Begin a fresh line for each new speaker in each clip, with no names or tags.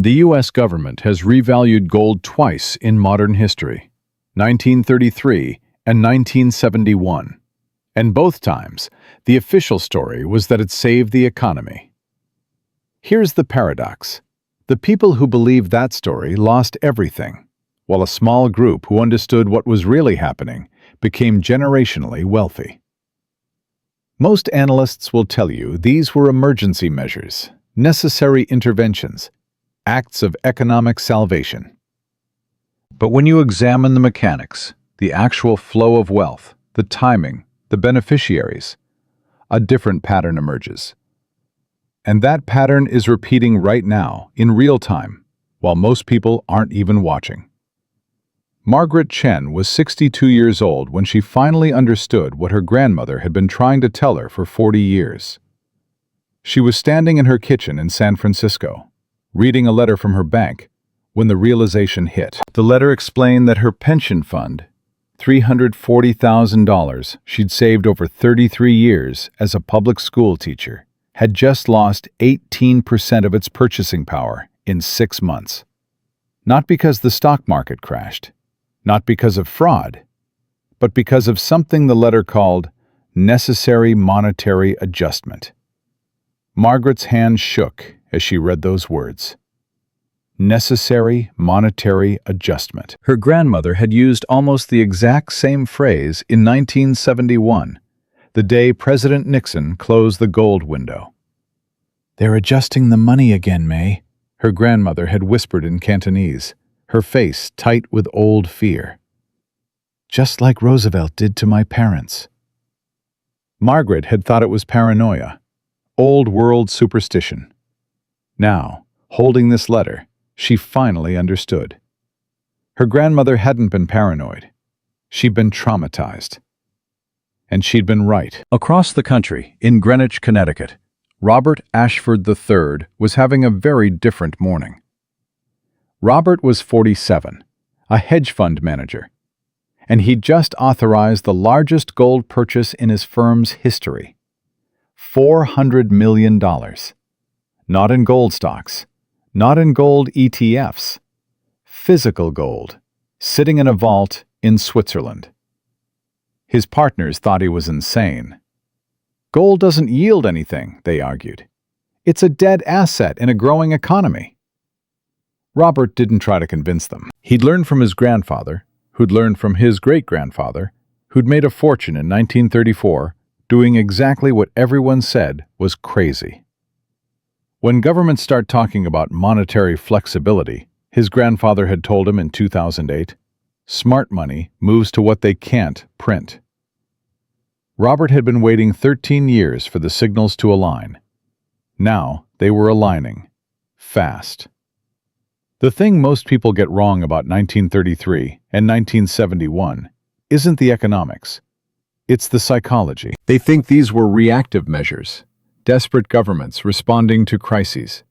The U.S. government has revalued gold twice in modern history, 1933 and 1971. And both times, the official story was that it saved the economy. Here's the paradox. The people who believed that story lost everything, while a small group who understood what was really happening became generationally wealthy. Most analysts will tell you these were emergency measures, necessary interventions, acts of economic salvation. But when you examine the mechanics, the actual flow of wealth, the timing, the beneficiaries, a different pattern emerges. And that pattern is repeating right now, in real time, while most people aren't even watching. Margaret Chen was 62 years old when she finally understood what her grandmother had been trying to tell her for 40 years. She was standing in her kitchen in San Francisco, reading a letter from her bank, when the realization hit. The letter explained that her pension fund, $340,000 she'd saved over 33 years as a public school teacher, had just lost 18% of its purchasing power in 6 months. Not because the stock market crashed, not because of fraud, but because of something the letter called necessary monetary adjustment. Margaret's hand shook as she read those words. Necessary monetary adjustment. Her grandmother had used almost the exact same phrase in 1971, the day President Nixon closed the gold window. "They're adjusting the money again, May," her grandmother had whispered in Cantonese, her face tight with old fear. "Just like Roosevelt did to my parents." Margaret had thought it was paranoia, old-world superstition. Now, holding this letter, she finally understood. Her grandmother hadn't been paranoid. She'd been traumatized. And she'd been right. Across the country, in Greenwich, Connecticut, Robert Ashford III was having a very different morning. Robert was 47, a hedge fund manager, and he'd just authorized the largest gold purchase in his firm's history. $400 million. Not in gold stocks, not in gold ETFs. Physical gold, sitting in a vault in Switzerland. His partners thought he was insane. Gold doesn't yield anything, they argued. It's a dead asset in a growing economy. Robert didn't try to convince them. He'd learned from his grandfather, who'd learned from his great-grandfather, who'd made a fortune in 1934 doing exactly what everyone said was crazy. When governments start talking about monetary flexibility, his grandfather had told him in 2008, smart money moves to what they can't print. Robert had been waiting 13 years for the signals to align. Now they were aligning. Fast. The thing most people get wrong about 1933 and 1971 isn't the economics. It's the psychology. They think these were reactive measures, desperate governments responding to crises.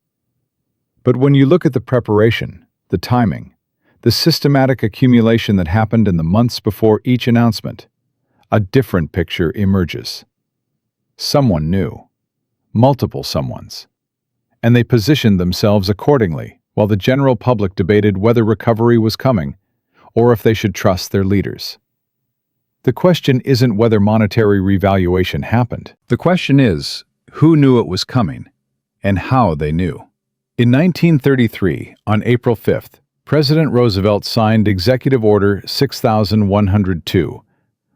But when you look at the preparation, the timing, the systematic accumulation that happened in the months before each announcement, a different picture emerges. Someone knew, multiple someones, and they positioned themselves accordingly while the general public debated whether recovery was coming or if they should trust their leaders. The question isn't whether monetary revaluation happened. The question is, who knew it was coming and how they knew. In 1933, on April 5th, President Roosevelt signed Executive Order 6102,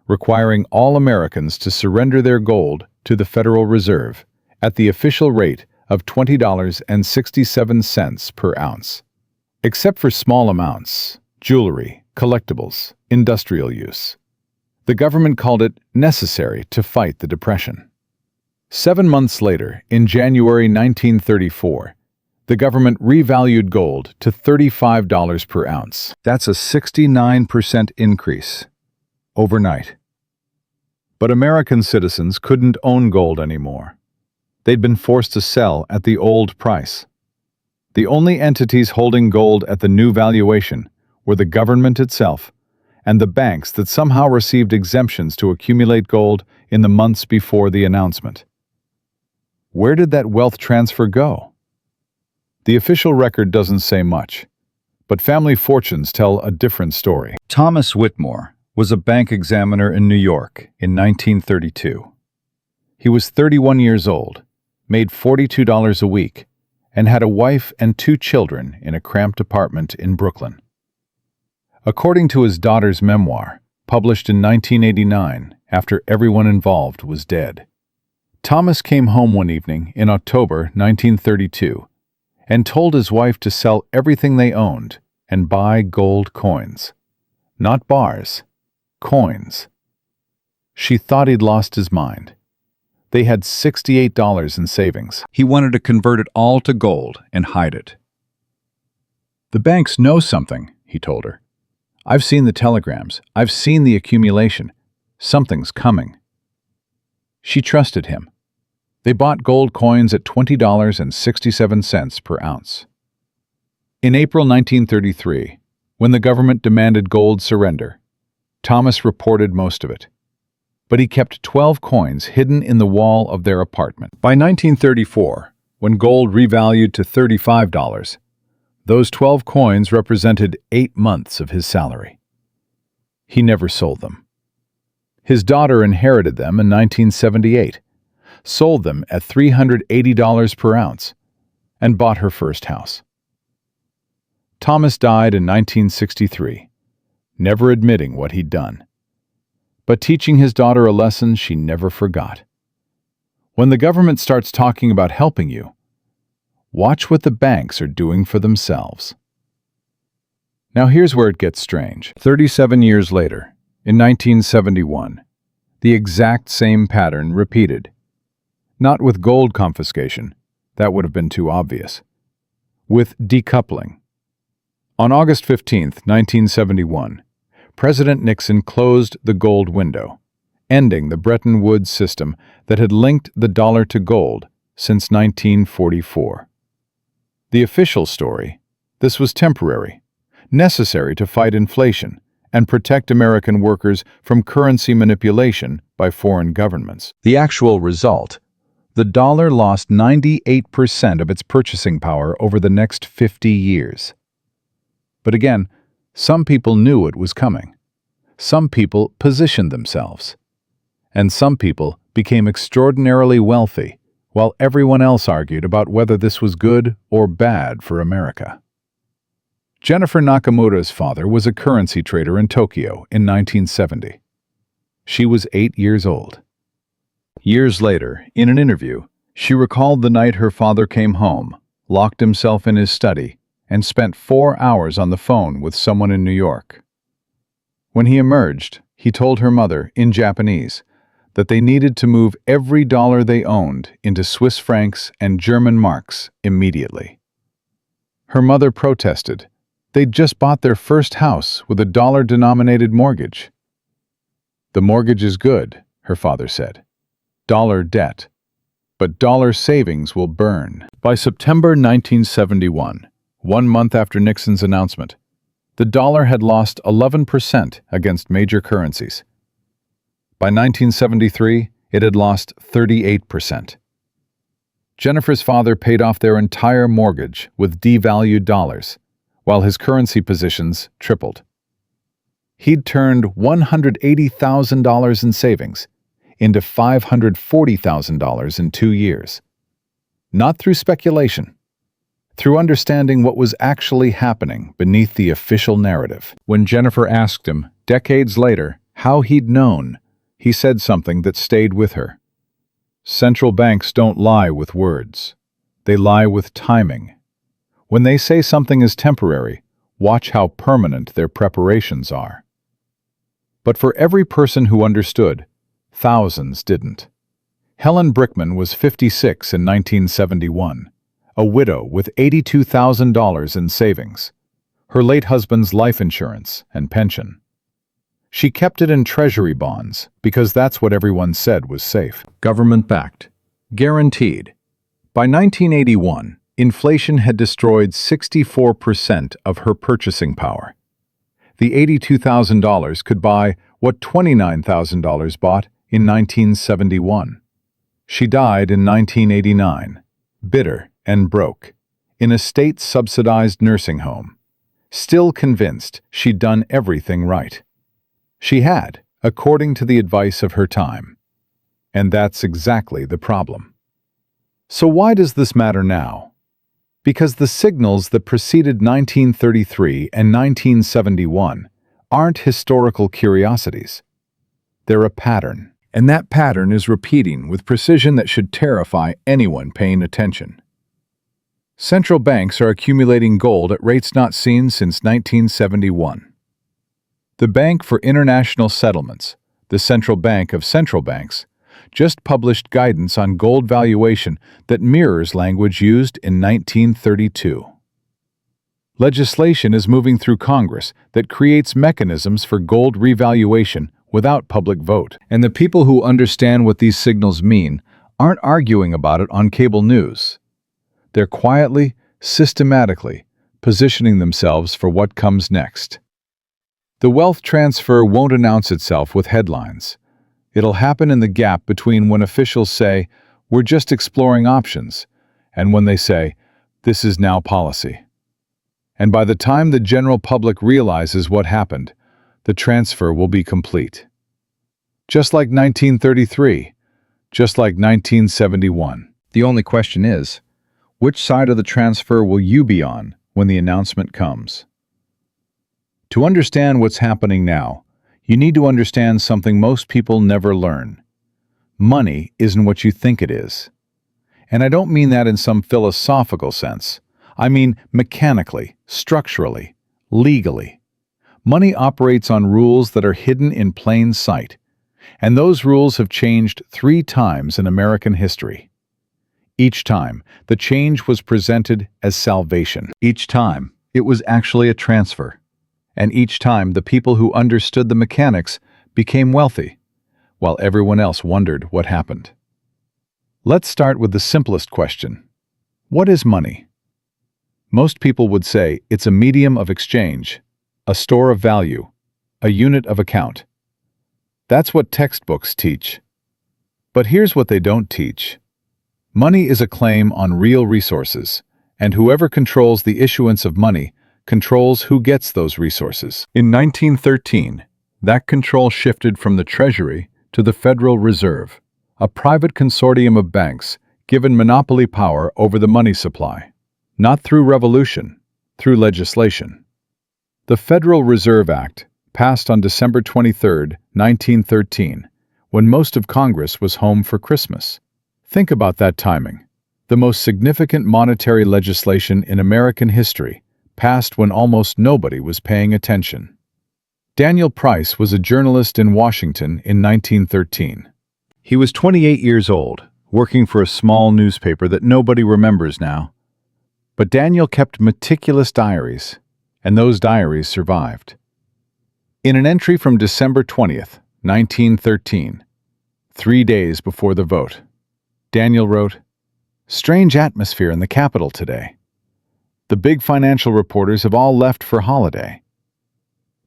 requiring all Americans to surrender their gold to the Federal Reserve at the official rate of $20.67 per ounce, except for small amounts, jewelry, collectibles, industrial use. The government called it necessary to fight the Depression. 7 months later, in January 1934, the government revalued gold to $35 per ounce. That's a 69% increase overnight. But American citizens couldn't own gold anymore. They'd been forced to sell at the old price. The only entities holding gold at the new valuation were the government itself and the banks that somehow received exemptions to accumulate gold in the months before the announcement. Where did that wealth transfer go? The official record doesn't say much, but family fortunes tell a different story. Thomas Whitmore was a bank examiner in New York in 1932. He was 31 years old, made $42 a week, and had a wife and 2 children in a cramped apartment in Brooklyn. According to his daughter's memoir, published in 1989 after everyone involved was dead, Thomas came home one evening in October 1932 and told his wife to sell everything they owned and buy gold coins. Not bars, coins. She thought he'd lost his mind. They had $68 in savings. He wanted to convert it all to gold and hide it. "The banks know something," he told her. "I've seen the telegrams. I've seen the accumulation. Something's coming." She trusted him. They bought gold coins at $20.67 per ounce. In April 1933, when the government demanded gold surrender, Thomas reported most of it. But he kept 12 coins hidden in the wall of their apartment. By 1934, when gold revalued to $35, those 12 coins represented 8 months of his salary. He never sold them. His daughter inherited them in 1978, sold them at $380 per ounce, and bought her first house. Thomas died in 1963, never admitting what he'd done, but teaching his daughter a lesson she never forgot. When the government starts talking about helping you, watch what the banks are doing for themselves. Now here's where it gets strange. 37 years later, in 1971, the exact same pattern repeated. Not with gold confiscation, that would have been too obvious. With decoupling. On August 15, 1971, President Nixon closed the gold window, ending the Bretton Woods system that had linked the dollar to gold since 1944. The official story: this was temporary, necessary to fight inflation and protect American workers from currency manipulation by foreign governments. The actual result: the dollar lost 98% of its purchasing power over the next 50 years. But again, some people knew it was coming. Some people positioned themselves. And some people became extraordinarily wealthy, while everyone else argued about whether this was good or bad for America. Jennifer Nakamura's father was a currency trader in Tokyo in 1970. She was 8 years old. Years later, in an interview, she recalled the night her father came home, locked himself in his study, and spent 4 hours on the phone with someone in New York. When he emerged, he told her mother, in Japanese, that they needed to move every dollar they owned into Swiss francs and German marks immediately. Her mother protested. They'd just bought their first house with a dollar-denominated mortgage. "The mortgage is good," her father said. "Dollar debt. But dollar savings will burn." By September 1971, 1 month after Nixon's announcement, the dollar had lost 11% against major currencies. By 1973, it had lost 38%. Jennifer's father paid off their entire mortgage with devalued dollars, while his currency positions tripled. He'd turned $180,000 in savings into $540,000 in 2 years. Not through speculation, through understanding what was actually happening beneath the official narrative. When Jennifer asked him, decades later, how he'd known, he said something that stayed with her. "Central banks don't lie with words. They lie with timing. When they say something is temporary, watch how permanent their preparations are." But for every person who understood, thousands didn't. Helen Brickman was 56 in 1971, a widow with $82,000 in savings, her late husband's life insurance and pension. She kept it in treasury bonds because that's what everyone said was safe. Government-backed, guaranteed. By 1981, inflation had destroyed 64% of her purchasing power. The $82,000 could buy what $29,000 bought in 1971. She died in 1989, bitter and broke, in a state-subsidized nursing home, still convinced she'd done everything right. She had, according to the advice of her time. And that's exactly the problem. So why does this matter now? Because the signals that preceded 1933 and 1971 aren't historical curiosities. They're a pattern, and that pattern is repeating with precision that should terrify anyone paying attention. Central banks are accumulating gold at rates not seen since 1971. The Bank for International Settlements, the central bank of central banks, just published guidance on gold valuation that mirrors language used in 1932. Legislation is moving through Congress that creates mechanisms for gold revaluation without public vote. And the people who understand what these signals mean aren't arguing about it on cable news. They're quietly, systematically positioning themselves for what comes next. The wealth transfer won't announce itself with headlines. It'll happen in the gap between when officials say, "We're just exploring options," and when they say, "This is now policy." And by the time the general public realizes what happened, the transfer will be complete. Just like 1933, just like 1971. The only question is, which side of the transfer will you be on when the announcement comes? To understand what's happening now, you need to understand something most people never learn. Money isn't what you think it is. And I don't mean that in some philosophical sense. I mean mechanically, structurally, legally. Money operates on rules that are hidden in plain sight. And those rules have changed 3 times in American history. Each time, the change was presented as salvation. Each time, it was actually a transfer. And each time, the people who understood the mechanics became wealthy, while everyone else wondered what happened. Let's start with the simplest question. What is money? Most people would say it's a medium of exchange, a store of value, a unit of account. That's what textbooks teach. But here's what they don't teach. Money is a claim on real resources, and whoever controls the issuance of money controls who gets those resources. In 1913, that control shifted from the Treasury to the Federal Reserve, a private consortium of banks given monopoly power over the money supply, not through revolution, through legislation. The Federal Reserve Act passed on December 23, 1913, when most of Congress was home for Christmas. Think about that timing. The most significant monetary legislation in American history passed when almost nobody was paying attention. Daniel Price was a journalist in Washington in 1913. He was 28 years old, working for a small newspaper that nobody remembers now. But Daniel kept meticulous diaries, and those diaries survived. In an entry from December 20th, 1913, 3 days before the vote, Daniel wrote, "Strange atmosphere in the Capitol today. The big financial reporters have all left for holiday.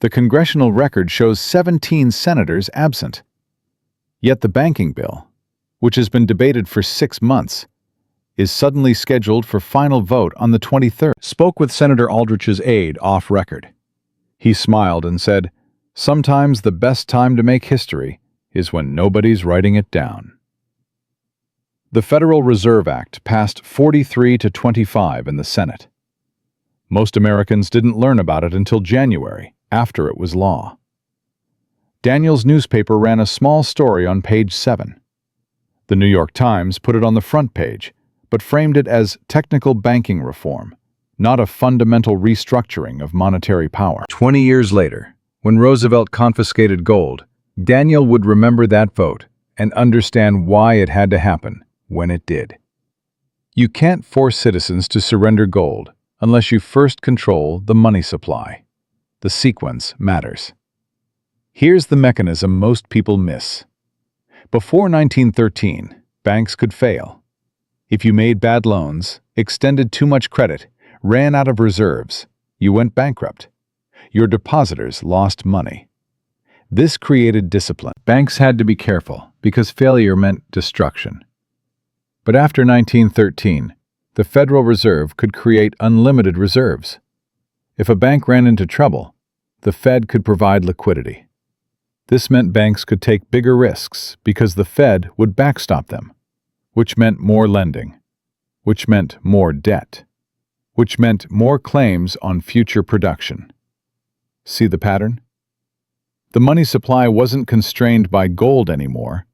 The congressional record shows 17 senators absent. Yet the banking bill, which has been debated for 6 months, is suddenly scheduled for final vote on the 23rd. Spoke with Senator Aldrich's aide off record. He smiled and said, "Sometimes the best time to make history is when nobody's writing it down." The Federal Reserve Act passed 43 to 25 in the Senate. Most Americans didn't learn about it until January, after it was law. Daniel's newspaper ran a small story on page 7. The New York Times put it on the front page, but framed it as technical banking reform, not a fundamental restructuring of monetary power. 20 years later, when Roosevelt confiscated gold, Daniel would remember that vote and understand why it had to happen when it did. You can't force citizens to surrender gold unless you first control the money supply. The sequence matters. Here's the mechanism most people miss. Before 1913, banks could fail. If you made bad loans, extended too much credit, ran out of reserves, you went bankrupt. Your depositors lost money. This created discipline. Banks had to be careful because failure meant destruction. But after 1913, The Federal Reserve could create unlimited reserves. If a bank ran into trouble, the Fed could provide liquidity. This meant banks could take bigger risks because the Fed would backstop them, which meant more lending, which meant more debt, which meant more claims on future production. See the pattern? The money supply wasn't constrained by gold anymore.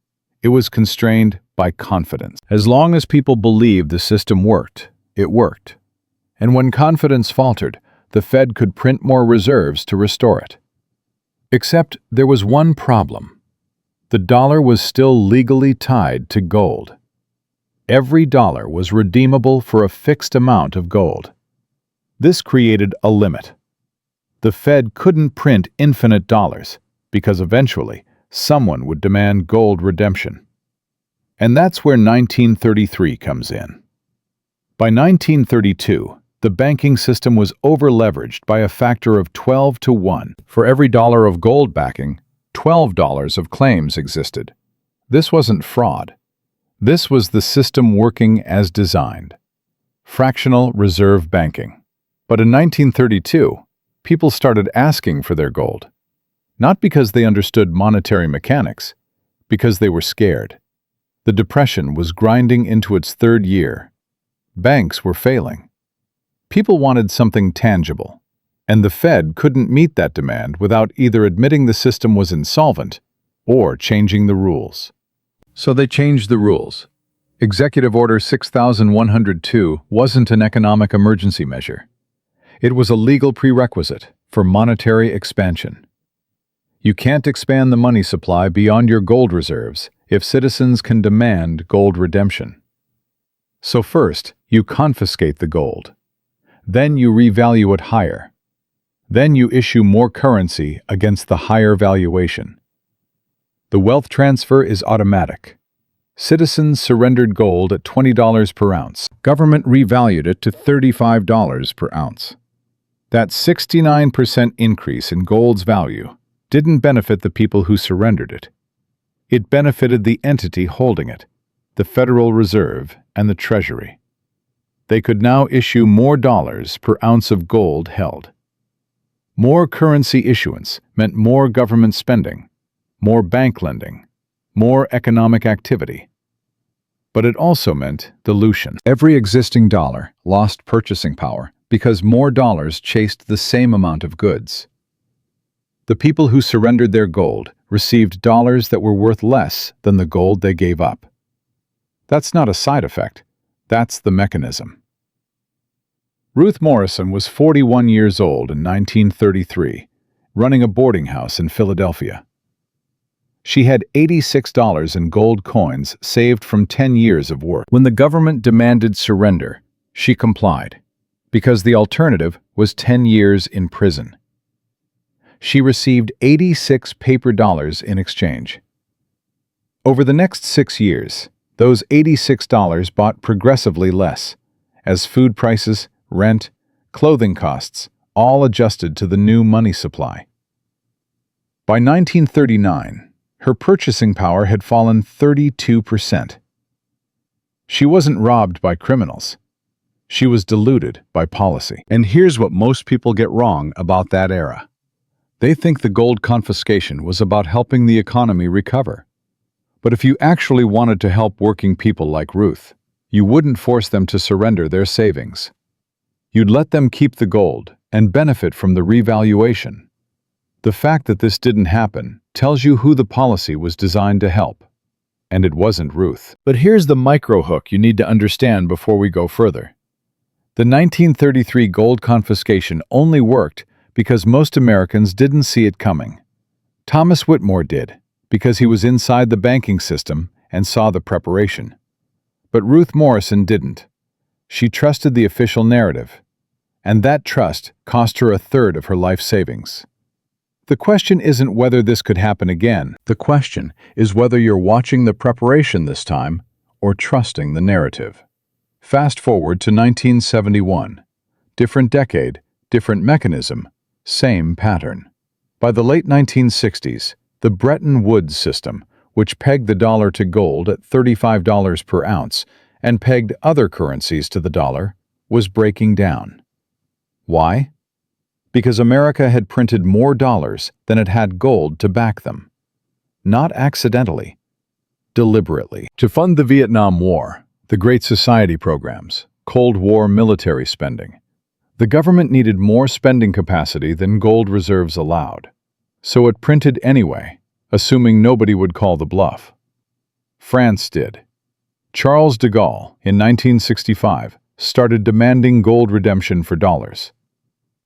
It was constrained by confidence. As long as people believed the system worked, it worked. And when confidence faltered, the Fed could print more reserves to restore it. Except there was one problem. The dollar was still legally tied to gold. Every dollar was redeemable for a fixed amount of gold. This created a limit. The Fed couldn't print infinite dollars because eventually someone would demand gold redemption. And that's where 1933 comes in. By 1932, the banking system was over-leveraged by a factor of 12 to 1. For every dollar of gold backing, $12 of claims existed. This wasn't fraud. This was the system working as designed. Fractional reserve banking. But in 1932, people started asking for their gold. Not because they understood monetary mechanics, because they were scared. The Depression was grinding into its third year. Banks were failing. People wanted something tangible, and the Fed couldn't meet that demand without either admitting the system was insolvent or changing the rules. So they changed the rules. Executive Order 6102 wasn't an economic emergency measure. It was a legal prerequisite for monetary expansion. You can't expand the money supply beyond your gold reserves if citizens can demand gold redemption. So first, you confiscate the gold. Then you revalue it higher. Then you issue more currency against the higher valuation. The wealth transfer is automatic. Citizens surrendered gold at $20 per ounce. Government revalued it to $35 per ounce. That 69% increase in gold's value didn't benefit the people who surrendered it. It benefited the entity holding it, the Federal Reserve and the Treasury. They could now issue more dollars per ounce of gold held. More currency issuance meant more government spending, more bank lending, more economic activity. But it also meant dilution. Every existing dollar lost purchasing power because more dollars chased the same amount of goods. The people who surrendered their gold received dollars that were worth less than the gold they gave up. That's not a side effect. That's the mechanism. Ruth Morrison was 41 years old in 1933, running a boarding house in Philadelphia. She had $86 in gold coins saved from 10 years of work. When the government demanded surrender, she complied, because the alternative was 10 years in prison. She received 86 paper dollars in exchange. Over the next 6 years, those $86 bought progressively less, as food prices, rent, clothing costs, all adjusted to the new money supply. By 1939, her purchasing power had fallen 32%. She wasn't robbed by criminals. She was deluded by policy. And here's what most people get wrong about that era. They think the gold confiscation was about helping the economy recover. But if you actually wanted to help working people like Ruth, you wouldn't force them to surrender their savings. You'd let them keep the gold and benefit from the revaluation. The fact that this didn't happen tells you who the policy was designed to help. And it wasn't Ruth. But here's the micro hook you need to understand before we go further. The 1933 gold confiscation only worked because most Americans didn't see it coming. Thomas Whitmore did, because he was inside the banking system and saw the preparation. But Ruth Morrison didn't. She trusted the official narrative, and that trust cost her a third of her life savings. The question isn't whether this could happen again. The question is whether you're watching the preparation this time or trusting the narrative. Fast forward to 1971. Different decade, different mechanism, same pattern. By the late 1960s, the Bretton Woods system, which pegged the dollar to gold at $35 per ounce, and pegged other currencies to the dollar, was breaking down. Why? Because America had printed more dollars than it had gold to back them. Not accidentally, deliberately. To fund the Vietnam War, the Great Society programs, Cold War military spending, the government needed more spending capacity than gold reserves allowed. So it printed anyway, assuming nobody would call the bluff. France did. Charles de Gaulle, in 1965, started demanding gold redemption for dollars.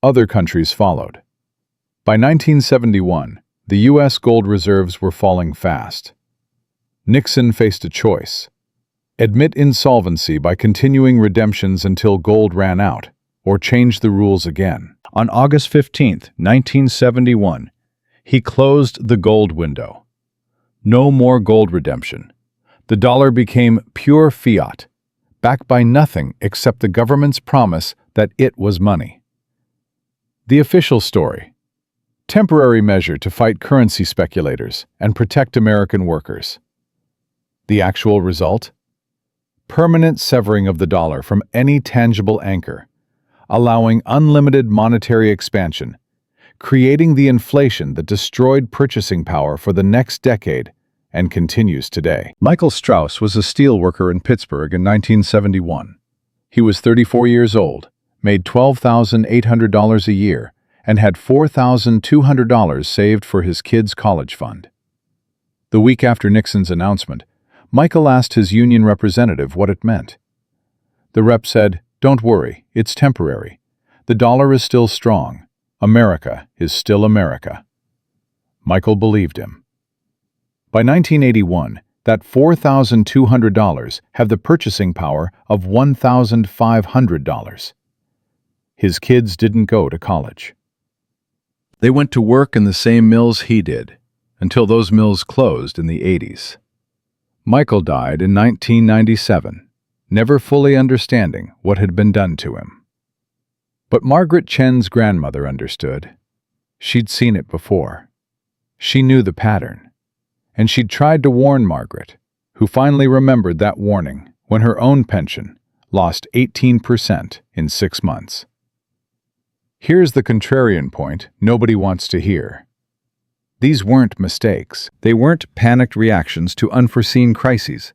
Other countries followed. By 1971, the U.S. gold reserves were falling fast. Nixon faced a choice: admit insolvency by continuing redemptions until gold ran out, or change the rules again. On August 15, 1971, he closed the gold window. No more gold redemption. The dollar became pure fiat, backed by nothing except the government's promise that it was money. The official story: temporary measure to fight currency speculators and protect American workers. The actual result? Permanent severing of the dollar from any tangible anchor, allowing unlimited monetary expansion, creating the inflation that destroyed purchasing power for the next decade and continues today. Michael Strauss was a steel worker in Pittsburgh in 1971. He was 34 years old, made $12,800 a year, and had $4,200 saved for his kids' college fund. The week after Nixon's announcement, Michael asked his union representative what it meant. The rep said, "Don't worry, it's temporary. The dollar is still strong. America is still America." Michael believed him. By 1981, that $4,200 had the purchasing power of $1,500. His kids didn't go to college. They went to work in the same mills he did, until those mills closed in the 80s. Michael died in 1997, never fully understanding what had been done to him. But Margaret Chen's grandmother understood. She'd seen it before. She knew the pattern. And she'd tried to warn Margaret, who finally remembered that warning when her own pension lost 18% in 6 months. Here's the contrarian point nobody wants to hear. These weren't mistakes. They weren't panicked reactions to unforeseen crises.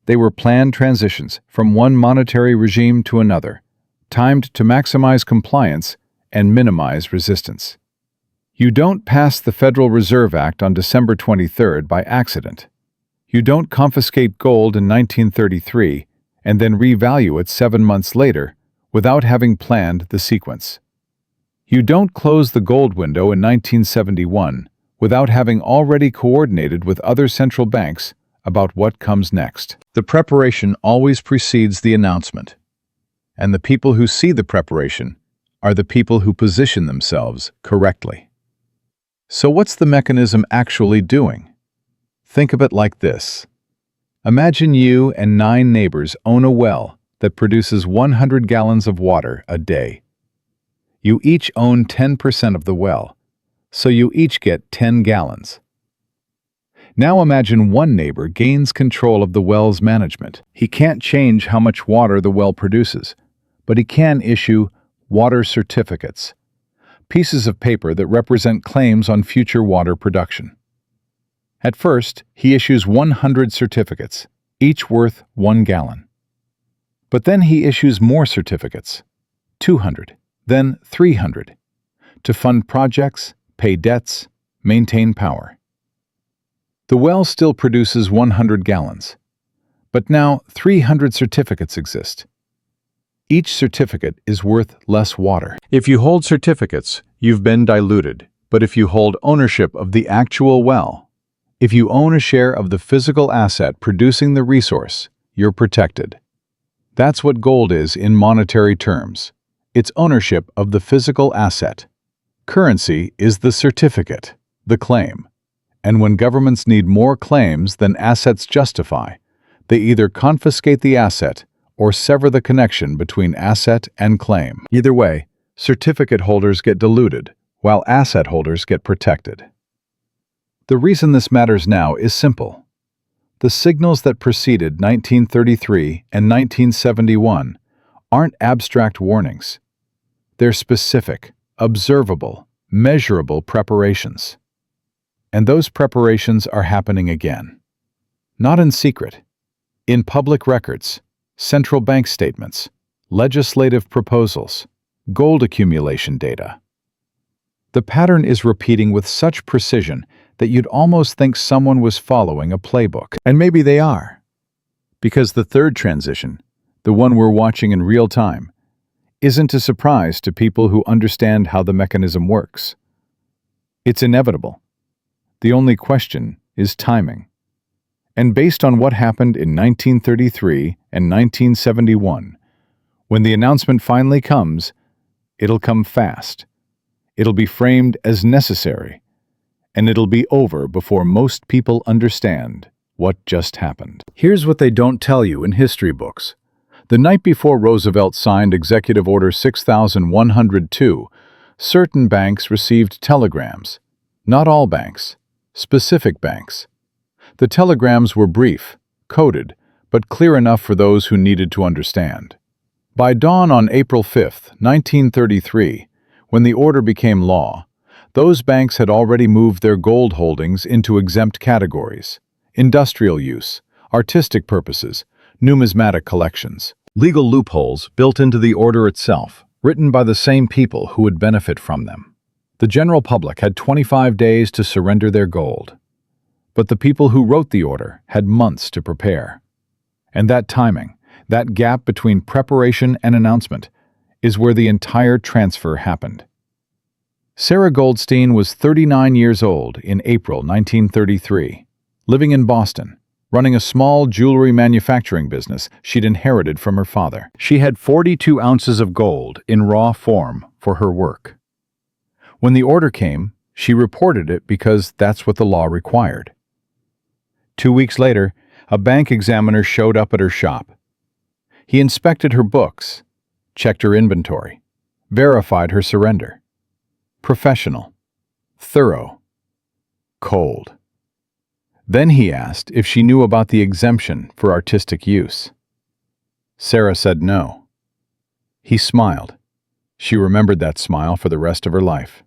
They were planned transitions from one monetary regime to another, timed to maximize compliance and minimize resistance. You don't pass the Federal Reserve Act on December 23rd by accident. You don't confiscate gold in 1933 and then revalue it 7 months later without having planned the sequence. You don't close the gold window in 1971 without having already coordinated with other central banks about what comes next. The preparation always precedes the announcement, and the people who see the preparation are the people who position themselves correctly. So what's the mechanism actually doing? Think of it like this. Imagine you and 9 neighbors own a well that produces 100 gallons of water a day. You each own 10% of the well, so you each get 10 gallons. Now imagine one neighbor gains control of the well's management. He can't change how much water the well produces, but he can issue water certificates, pieces of paper that represent claims on future water production. At first, he issues 100 certificates, each worth 1 gallon. But then he issues more certificates, 200, then 300, to fund projects, pay debts, maintain power. The well still produces 100 gallons, but now 300 certificates exist. Each certificate is worth less water. If you hold certificates, you've been diluted. But if you hold ownership of the actual well, if you own a share of the physical asset producing the resource, you're protected. That's what gold is in monetary terms. It's ownership of the physical asset. Currency is the certificate, the claim. And when governments need more claims than assets justify, they either confiscate the asset or sever the connection between asset and claim. Either way, certificate holders get diluted, while asset holders get protected. The reason this matters now is simple. The signals that preceded 1933 and 1971 aren't abstract warnings. They're specific, observable, measurable preparations. And those preparations are happening again. Not in secret. In public records, central bank statements, legislative proposals, gold accumulation data. The pattern is repeating with such precision that you'd almost think someone was following a playbook. And maybe they are. Because the third transition, the one we're watching in real time, isn't a surprise to people who understand how the mechanism works. It's inevitable. The only question is timing. And based on what happened in 1933 and 1971, when the announcement finally comes, it'll come fast. It'll be framed as necessary, and it'll be over before most people understand what just happened. Here's what they don't tell you in history books. The night before Roosevelt signed Executive Order 6102, certain banks received telegrams. Not all banks, specific banks. The telegrams were brief, coded, but clear enough for those who needed to understand. By dawn on April 5, 1933, when the order became law, those banks had already moved their gold holdings into exempt categories: industrial use, artistic purposes, numismatic collections. Legal loopholes built into the order itself, written by the same people who would benefit from them. The general public had 25 days to surrender their gold. But the people who wrote the order had months to prepare. And that timing, that gap between preparation and announcement, is where the entire transfer happened. Sarah Goldstein was 39 years old in April 1933, living in Boston, running a small jewelry manufacturing business she'd inherited from her father. She had 42 ounces of gold in raw form for her work. When the order came, she reported it because that's what the law required. 2 weeks later, a bank examiner showed up at her shop. He inspected her books, checked her inventory, verified her surrender. Professional, thorough, cold. Then he asked if she knew about the exemption for artistic use. Sarah said no. He smiled. She remembered that smile for the rest of her life,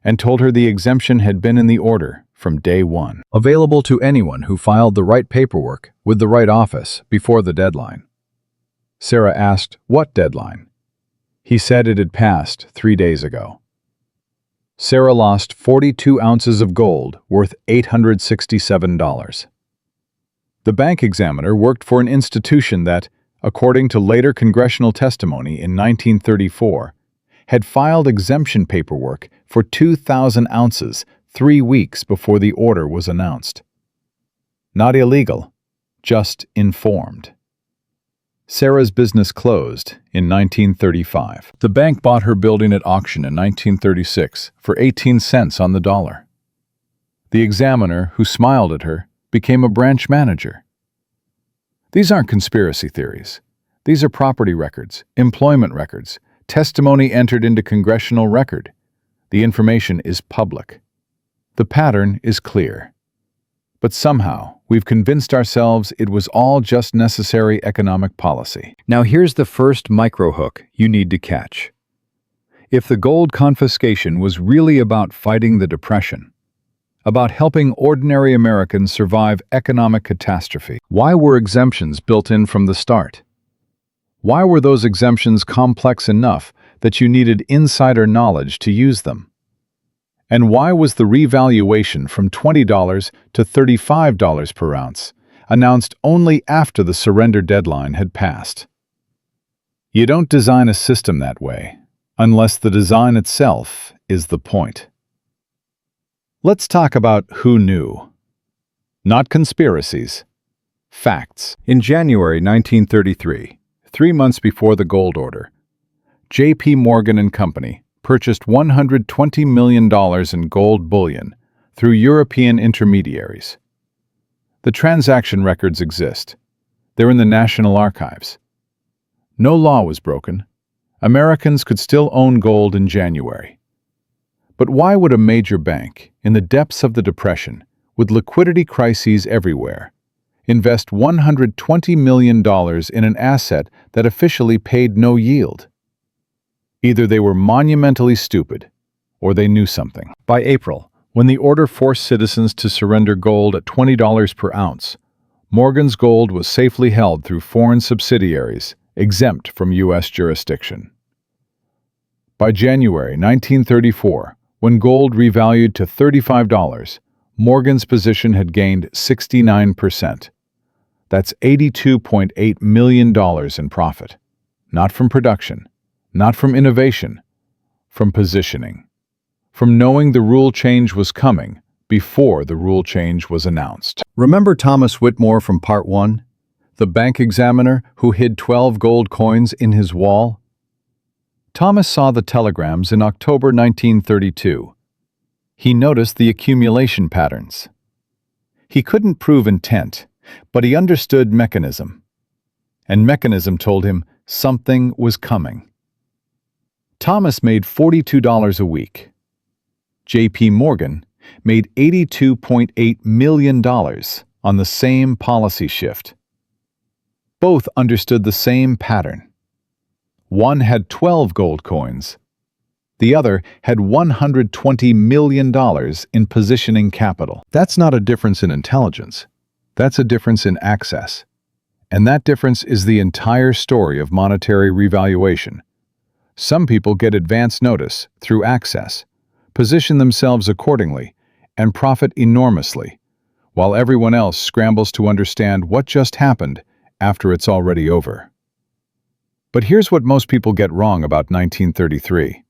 and told her the exemption had been in the order from day one, available to anyone who filed the right paperwork with the right office before the deadline. Sarah asked what deadline. He said it had passed 3 days ago. Sarah lost 42 ounces of gold worth $867. The bank examiner worked for an institution that, according to later congressional testimony in 1934, had filed exemption paperwork for 2,000 ounces 3 weeks before the order was announced. Not illegal, just informed. Sarah's business closed in 1935. The bank bought her building at auction in 1936 for 18 cents on the dollar. The examiner, who smiled at her, became a branch manager. These aren't conspiracy theories. These are property records, employment records, testimony entered into congressional record. The information is public. The pattern is clear. But somehow, we've convinced ourselves it was all just necessary economic policy. Now here's the first micro-hook you need to catch. If the gold confiscation was really about fighting the Depression, about helping ordinary Americans survive economic catastrophe, why were exemptions built in from the start? Why were those exemptions complex enough that you needed insider knowledge to use them? And why was the revaluation from $20 to $35 per ounce announced only after the surrender deadline had passed? You don't design a system that way, unless the design itself is the point. Let's talk about who knew. Not conspiracies, facts. In January 1933, 3 months before the gold order, J.P. Morgan & Company purchased $120 million in gold bullion through European intermediaries. The transaction records exist. They're in the National Archives. No law was broken. Americans could still own gold in January. But why would a major bank, in the depths of the Depression, with liquidity crises everywhere, invest $120 million in an asset that officially paid no yield? Either they were monumentally stupid, or they knew something. By April, when the order forced citizens to surrender gold at $20 per ounce, Morgan's gold was safely held through foreign subsidiaries, exempt from U.S. jurisdiction. By January 1934, when gold revalued to $35, Morgan's position had gained 69%. That's $82.8 million in profit. Not from production, not from innovation, from positioning. From knowing the rule change was coming before the rule change was announced. Remember Thomas Whitmore from Part 1? The bank examiner who hid 12 gold coins in his wall? Thomas saw the telegrams in October 1932. He noticed the accumulation patterns. He couldn't prove intent, but he understood mechanism. And mechanism told him something was coming. Thomas made $42 a week. J.P. Morgan made $82.8 million on the same policy shift. Both understood the same pattern. One had 12 gold coins. The other had $120 million in positioning capital. That's not a difference in intelligence. That's a difference in access. And that difference is the entire story of monetary revaluation. Some people get advance notice through access, position themselves accordingly, and profit enormously, while everyone else scrambles to understand what just happened after it's already over. But here's what most people get wrong about 1933.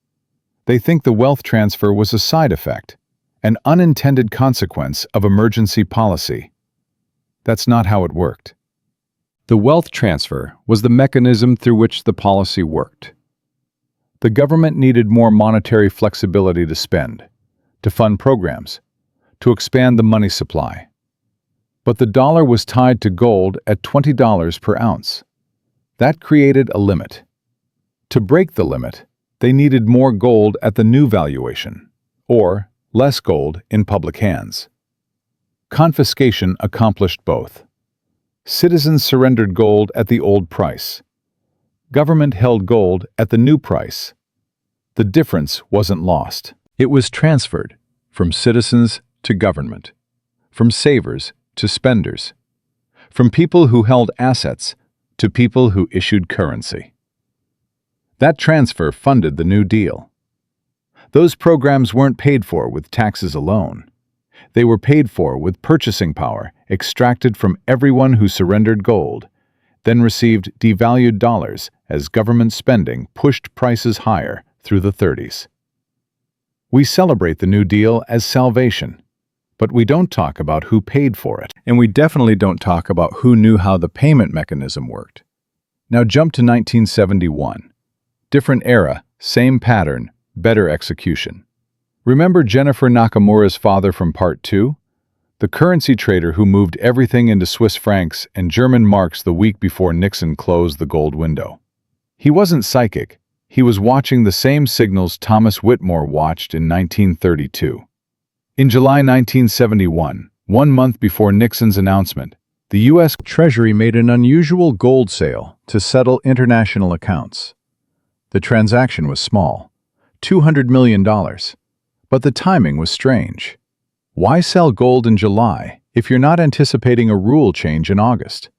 They think the wealth transfer was a side effect, an unintended consequence of emergency policy. That's not how it worked. The wealth transfer was the mechanism through which the policy worked. The government needed more monetary flexibility to spend, to fund programs, to expand the money supply. But the dollar was tied to gold at $20 per ounce. That created a limit. To break the limit, they needed more gold at the new valuation, or less gold in public hands. Confiscation accomplished both. Citizens surrendered gold at the old price. Government held gold at the new price. The difference wasn't lost. It was transferred from citizens to government, from savers to spenders, from people who held assets to people who issued currency. That transfer funded the New Deal. Those programs weren't paid for with taxes alone. They were paid for with purchasing power extracted from everyone who surrendered gold, then received devalued dollars as government spending pushed prices higher through the 30s. We celebrate the New Deal as salvation, but we don't talk about who paid for it, and we definitely don't talk about who knew how the payment mechanism worked. Now jump to 1971. Different era, same pattern, better execution. Remember Jennifer Nakamura's father from Part 2? The currency trader who moved everything into Swiss francs and German marks the week before Nixon closed the gold window. He wasn't psychic. He was watching the same signals Thomas Whitmore watched in 1932. In July 1971, 1 month before Nixon's announcement, the U.S. Treasury made an unusual gold sale to settle international accounts. The transaction was small, $200 million, but the timing was strange. Why sell gold in July if you're not anticipating a rule change in August?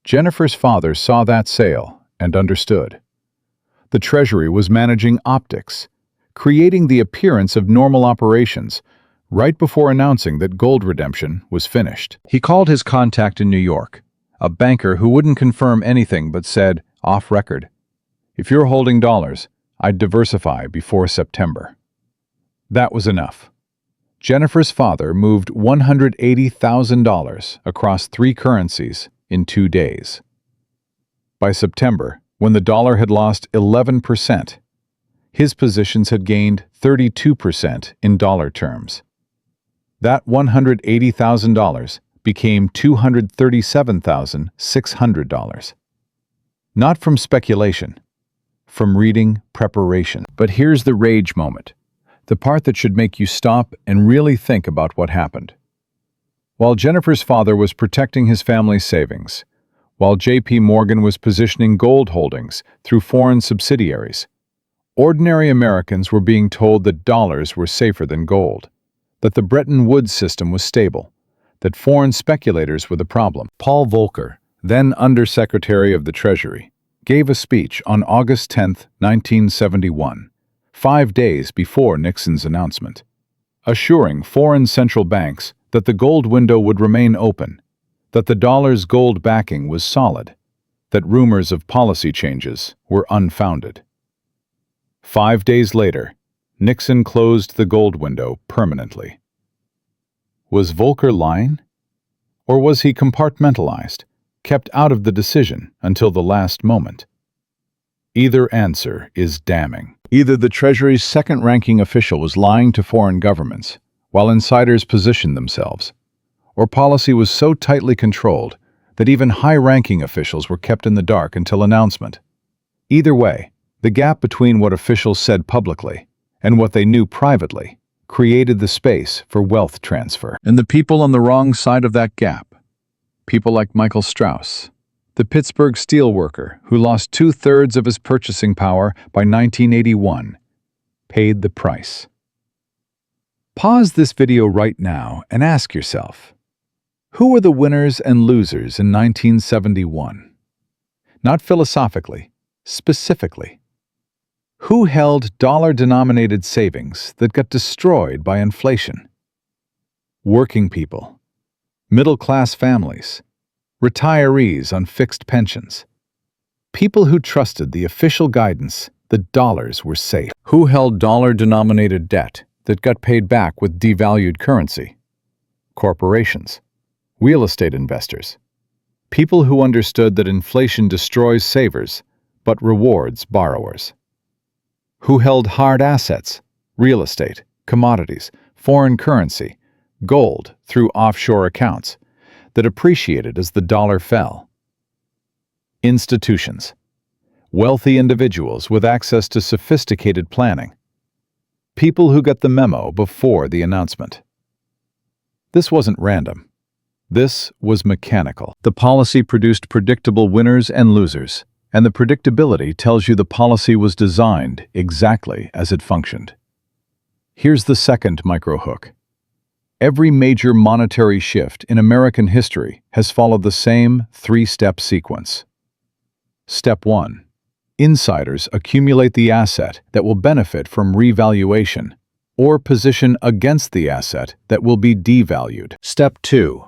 Jennifer's father saw that sale and understood. The Treasury was managing optics, creating the appearance of normal operations, right before announcing that gold redemption was finished. He called his contact in New York, a banker who wouldn't confirm anything but said, off record, "If you're holding dollars, I'd diversify before September." That was enough. Jennifer's father moved $180,000 across 3 currencies in 2 days. By September, when the dollar had lost 11%, his positions had gained 32% in dollar terms. That $180,000 became $237,600. Not from speculation, from reading preparation. But here's the rage moment, the part that should make you stop and really think about what happened. While Jennifer's father was protecting his family's savings, while J.P. Morgan was positioning gold holdings through foreign subsidiaries, ordinary Americans were being told that dollars were safer than gold, that the Bretton Woods system was stable, that foreign speculators were the problem. Paul Volcker, then Undersecretary of the Treasury, gave a speech on August 10, 1971, 5 days before Nixon's announcement, assuring foreign central banks that the gold window would remain open, that the dollar's gold backing was solid, that rumors of policy changes were unfounded. 5 days later, Nixon closed the gold window permanently. Was Volcker lying? Or was he compartmentalized, kept out of the decision until the last moment? Either answer is damning. Either the Treasury's second-ranking official was lying to foreign governments, while insiders positioned themselves, or policy was so tightly controlled that even high-ranking officials were kept in the dark until announcement. Either way, the gap between what officials said publicly and what they knew privately created the space for wealth transfer. And the people on the wrong side of that gap, people like Michael Strauss, the Pittsburgh steelworker who lost 2/3 of his purchasing power by 1981, paid the price. Pause this video right now and ask yourself, who were the winners and losers in 1971? Not philosophically, specifically. Who held dollar-denominated savings that got destroyed by inflation? Working people, middle-class families, retirees on fixed pensions, people who trusted the official guidance that dollars were safe. Who held dollar-denominated debt that got paid back with devalued currency? Corporations, real estate investors, people who understood that inflation destroys savers but rewards borrowers. Who held hard assets, real estate, commodities, foreign currency, gold through offshore accounts that appreciated as the dollar fell? Institutions, wealthy individuals with access to sophisticated planning, people who got the memo before the announcement. This wasn't random. This was mechanical. The policy produced predictable winners and losers, and the predictability tells you the policy was designed exactly as it functioned. Here's the second micro-hook. Every major monetary shift in American history has followed the same three-step sequence. Step 1. Insiders accumulate the asset that will benefit from revaluation, or position against the asset that will be devalued. Step 2.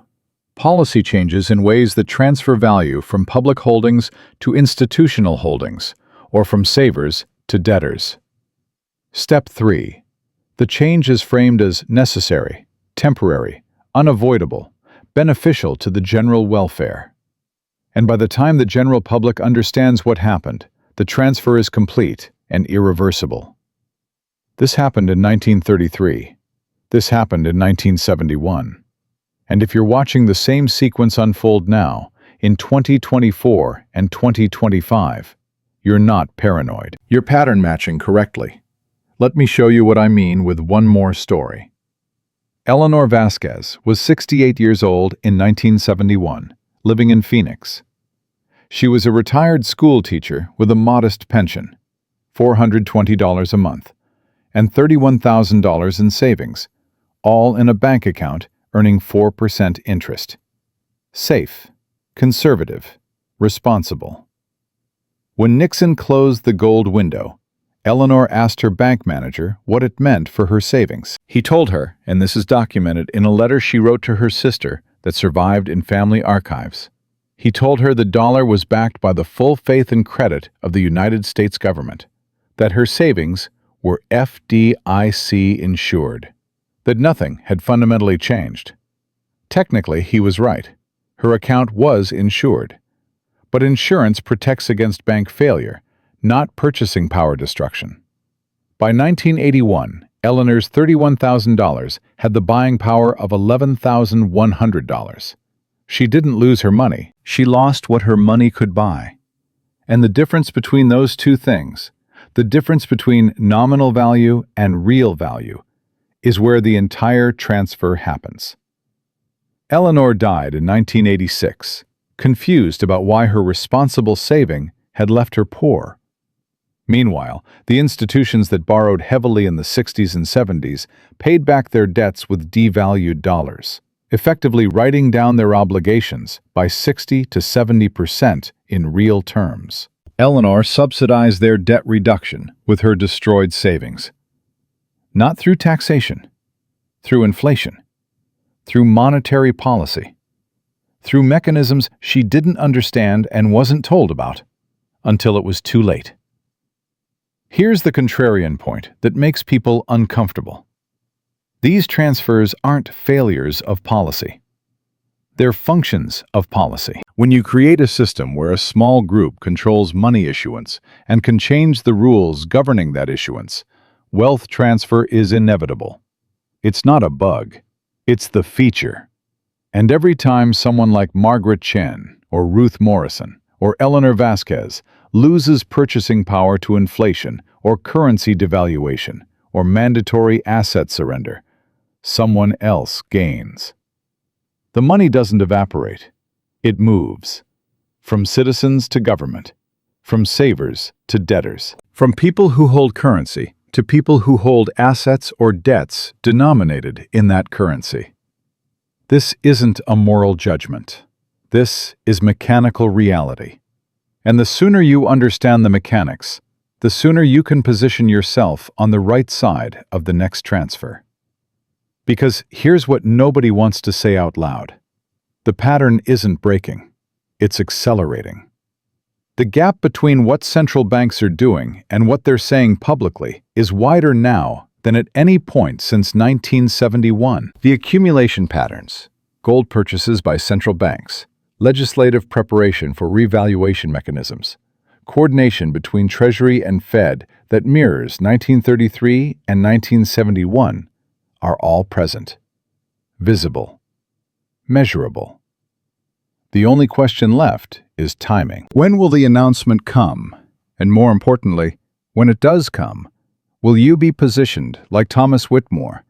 Policy changes in ways that transfer value from public holdings to institutional holdings, or from savers to debtors. Step 3. The change is framed as necessary, temporary, unavoidable, beneficial to the general welfare. And by the time the general public understands what happened, the transfer is complete and irreversible. This happened in 1933. This happened in 1971. And if you're watching the same sequence unfold now, in 2024 and 2025, you're not paranoid. You're pattern matching correctly. Let me show you what I mean with one more story. Eleanor Vasquez was 68 years old in 1971, living in Phoenix. She was a retired school teacher with a modest pension, $420 a month, and $31,000 in savings, all in a bank account earning 4% interest. Safe, conservative, responsible. When Nixon closed the gold window, Eleanor asked her bank manager what it meant for her savings. He told her, and this is documented in a letter she wrote to her sister that survived in family archives. He told her the dollar was backed by the full faith and credit of the United States government, that her savings were FDIC insured, that nothing had fundamentally changed. Technically, he was right. Her account was insured. But insurance protects against bank failure, not purchasing power destruction. By 1981, Eleanor's $31,000 had the buying power of $11,100. She didn't lose her money. She lost what her money could buy. And the difference between those two things, the difference between nominal value and real value, is where the entire transfer happens. Eleanor died in 1986, confused about why her responsible saving had left her poor. Meanwhile, the institutions that borrowed heavily in the 60s and 70s paid back their debts with devalued dollars, effectively writing down their obligations by 60 to 70% in real terms. Eleanor subsidized their debt reduction with her destroyed savings. Not through taxation, through inflation, through monetary policy, through mechanisms she didn't understand and wasn't told about until it was too late. Here's the contrarian point that makes people uncomfortable. These transfers aren't failures of policy. They're functions of policy. When you create a system where a small group controls money issuance and can change the rules governing that issuance, wealth transfer is inevitable. It's not a bug. It's the feature. And every time someone like Margaret Chen or Ruth Morrison or Eleanor Vasquez loses purchasing power to inflation or currency devaluation or mandatory asset surrender, someone else gains. The money doesn't evaporate. It moves. From citizens to government. From savers to debtors. From people who hold currency to people who hold assets or debts denominated in that currency. This isn't a moral judgment. This is mechanical reality. And the sooner you understand the mechanics, the sooner you can position yourself on the right side of the next transfer. Because here's what nobody wants to say out loud. The pattern isn't breaking. It's accelerating. The gap between what central banks are doing and what they're saying publicly is wider now than at any point since 1971. The accumulation patterns, gold purchases by central banks, legislative preparation for revaluation mechanisms, coordination between Treasury and Fed that mirrors 1933 and 1971 are all present, visible, measurable. The only question left is timing. When will the announcement come? And more importantly, when it does come, will you be positioned like Thomas Whitmore,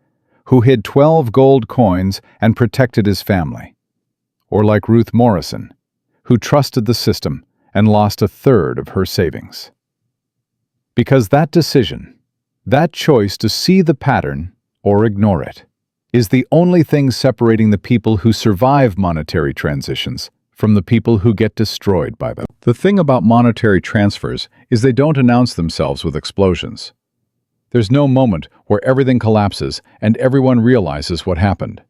who hid 12 gold coins and protected his family? Or like Ruth Morrison, who trusted the system and lost a third of her savings? Because that decision, that choice to see the pattern or ignore it, is the only thing separating the people who survive monetary transitions from the people who get destroyed by them. The thing about monetary transfers is they don't announce themselves with explosions. There's no moment where everything collapses and everyone realizes what happened.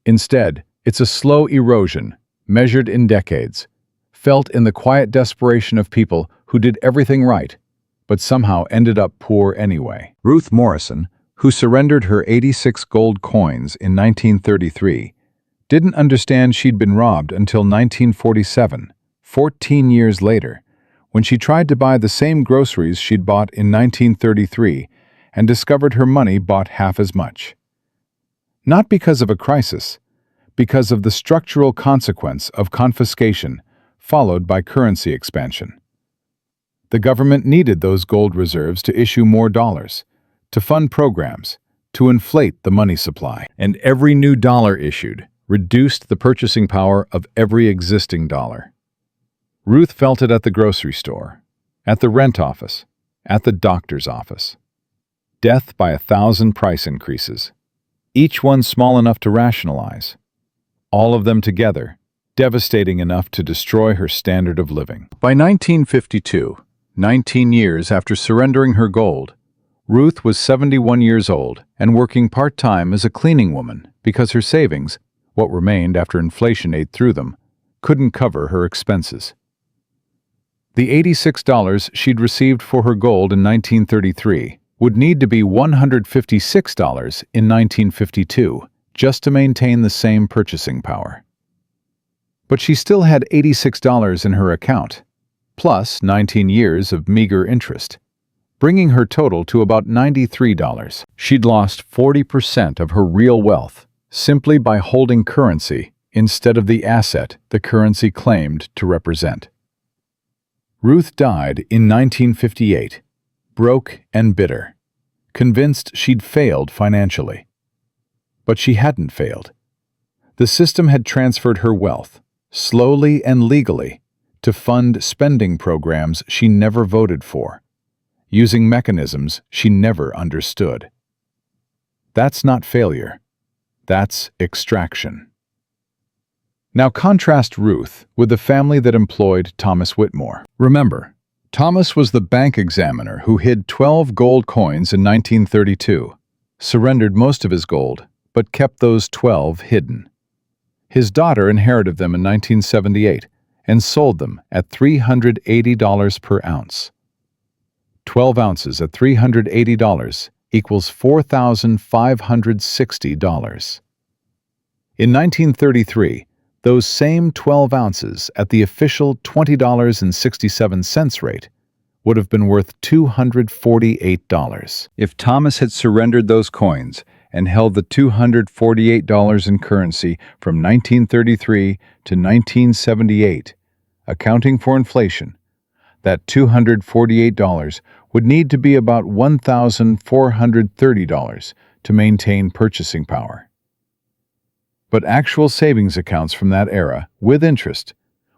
Instead, it's a slow erosion, measured in decades, felt in the quiet desperation of people who did everything right, but somehow ended up poor anyway. Ruth Morrison, who surrendered her 86 gold coins in 1933, didn't understand she'd been robbed until 1947, 14 years later, when she tried to buy the same groceries she'd bought in 1933 and discovered her money bought half as much. Not because of a crisis, because of the structural consequence of confiscation followed by currency expansion. The government needed those gold reserves to issue more dollars, to fund programs, to inflate the money supply. And every new dollar issued reduced the purchasing power of every existing dollar. Ruth felt it at the grocery store, at the rent office, at the doctor's office. Death by 1,000 price increases, each one small enough to rationalize. All of them together, devastating enough to destroy her standard of living. By 1952, 19 years after surrendering her gold, Ruth was 71 years old and working part-time as a cleaning woman because her savings, what remained after inflation ate through them, couldn't cover her expenses. The $86 she'd received for her gold in 1933 would need to be $156 in 1952 just to maintain the same purchasing power. But she still had $86 in her account, plus 19 years of meager interest, bringing her total to about $93. She'd lost 40% of her real wealth simply by holding currency instead of the asset the currency claimed to represent. Ruth died in 1958, broke and bitter, convinced she'd failed financially. But she hadn't failed. The system had transferred her wealth, slowly and legally, to fund spending programs she never voted for, using mechanisms she never understood. That's not failure. That's extraction. Now contrast Ruth with the family that employed Thomas Whitmore. Remember, Thomas was the bank examiner who hid 12 gold coins in 1932, surrendered most of his gold, but kept those 12 hidden. His daughter inherited them in 1978 and sold them at $380 per ounce. 12 ounces at $380 equals $4,560. In 1933, those same 12 ounces at the official $20.67 rate would have been worth $248. If Thomas had surrendered those coins and held the $248 in currency from 1933 to 1978, accounting for inflation, that $248 would need to be about $1,430 to maintain purchasing power. But actual savings accounts from that era, with interest,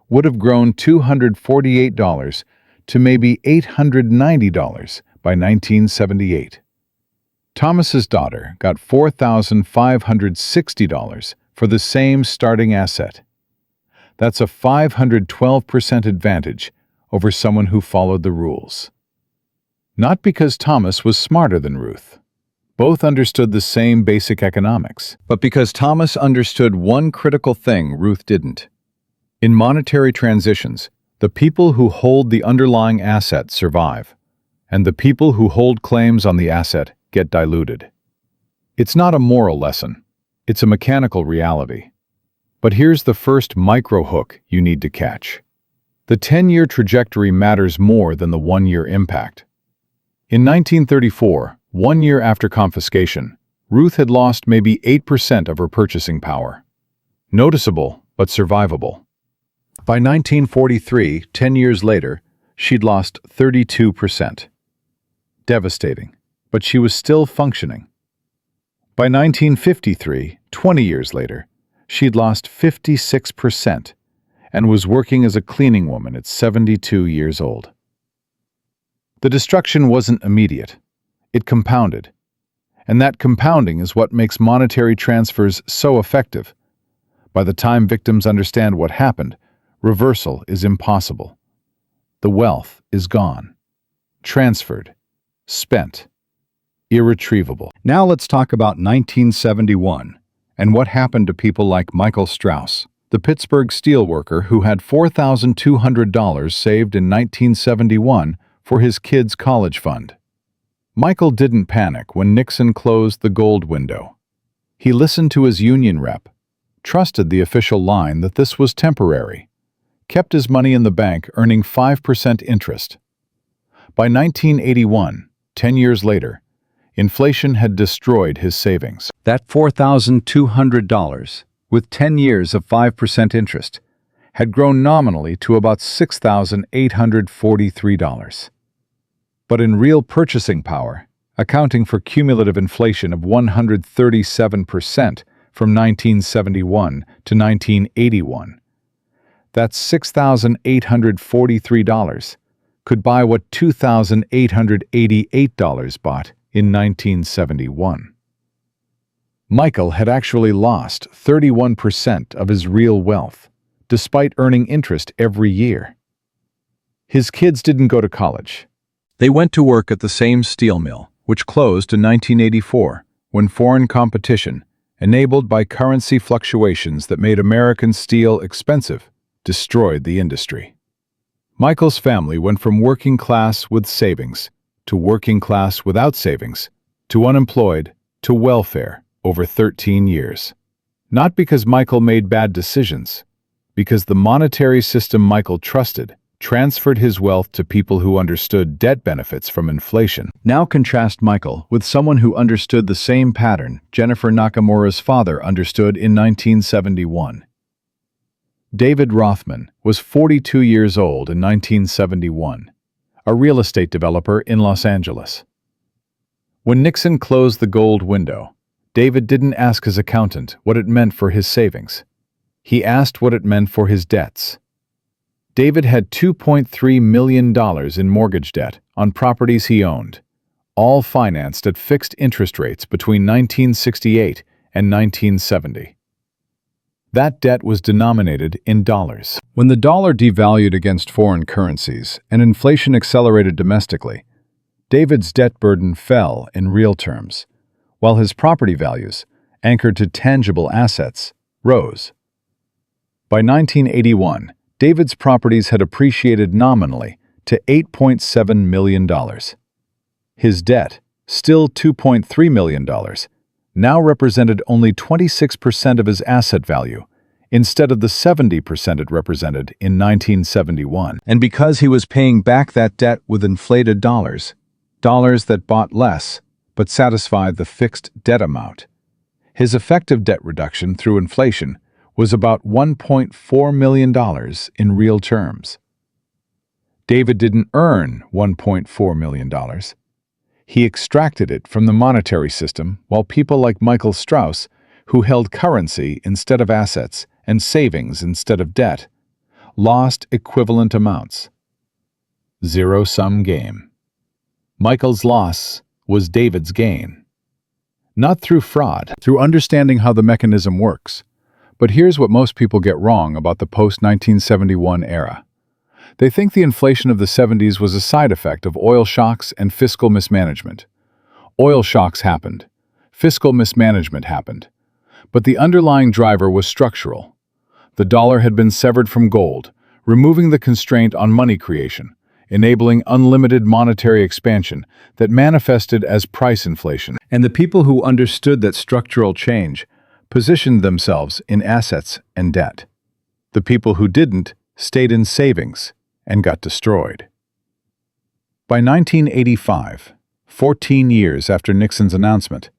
would have grown $248 to maybe $890 by 1978. Thomas's daughter got $4,560 for the same starting asset. That's a 512% advantage over someone who followed the rules. Not because Thomas was smarter than Ruth. Both understood the same basic economics, but because Thomas understood one critical thing Ruth didn't. In monetary transitions, the people who hold the underlying asset survive, and the people who hold claims on the asset get diluted. It's not a moral lesson, it's a mechanical reality. But here's the first micro hook you need to catch. The 10-year trajectory matters more than the 1-year impact. In 1934, 1 year after confiscation, Ruth had lost maybe 8% of her purchasing power. Noticeable, but survivable. By 1943, 10 years later, she'd lost 32%. Devastating, but she was still functioning. By 1953, 20 years later, she'd lost 56% and was working as a cleaning woman at 72 years old. The destruction wasn't immediate. It compounded. And that compounding is what makes monetary transfers so effective. By the time victims understand what happened, reversal is impossible. The wealth is gone. Transferred. Spent. Irretrievable. Now let's talk about 1971 and what happened to people like Michael Strauss, the Pittsburgh steelworker who had $4,200 saved in 1971 for his kids' college fund. Michael didn't panic when Nixon closed the gold window. He listened to his union rep, trusted the official line that this was temporary, kept his money in the bank earning 5% interest. By 1981, 10 years later, inflation had destroyed his savings. That $4,200, with 10 years of 5% interest, had grown nominally to about $6,843. But in real purchasing power, accounting for cumulative inflation of 137% from 1971 to 1981, that's $6,843 could buy what $2,888 bought in 1971. Michael had actually lost 31% of his real wealth, despite earning interest every year. His kids didn't go to college. They went to work at the same steel mill, which closed in 1984, when foreign competition, enabled by currency fluctuations that made American steel expensive, destroyed the industry. Michael's family went from working class with savings to working class without savings, to unemployed, to welfare over 13 years. Not because Michael made bad decisions, because the monetary system Michael trusted transferred his wealth to people who understood debt benefits from inflation. Now contrast Michael with someone who understood the same pattern Jennifer Nakamura's father understood in 1971. David Rothman was 42 years old in 1971, a real estate developer in Los Angeles. When Nixon closed the gold window, David didn't ask his accountant what it meant for his savings. He asked what it meant for his debts. David had $2.3 million in mortgage debt on properties he owned, all financed at fixed interest rates between 1968 and 1970. That debt was denominated in dollars. When the dollar devalued against foreign currencies and inflation accelerated domestically, David's debt burden fell in real terms, while his property values, anchored to tangible assets, rose. By 1981, David's properties had appreciated nominally to $8.7 million. His debt, still $2.3 million, now represented only 26% of his asset value, instead of the 70% it represented in 1971. And because he was paying back that debt with inflated dollars that bought less but satisfied the fixed debt amount, his effective debt reduction through inflation was about $1.4 million in real terms. David didn't earn $1.4 million. He extracted it from the monetary system, while people like Michael Strauss, who held currency instead of assets and savings instead of debt, lost equivalent amounts. Zero-sum game. Michael's loss was David's gain. Not through fraud, through understanding how the mechanism works. But here's what most people get wrong about the post-1971 era. They think the inflation of the 70s was a side effect of oil shocks and fiscal mismanagement. Oil shocks happened. Fiscal mismanagement happened. But the underlying driver was structural. The dollar had been severed from gold, removing the constraint on money creation, enabling unlimited monetary expansion that manifested as price inflation. And the people who understood that structural change positioned themselves in assets and debt. The people who didn't stayed in savings and got destroyed. By 1985, 14 years after Nixon's announcement,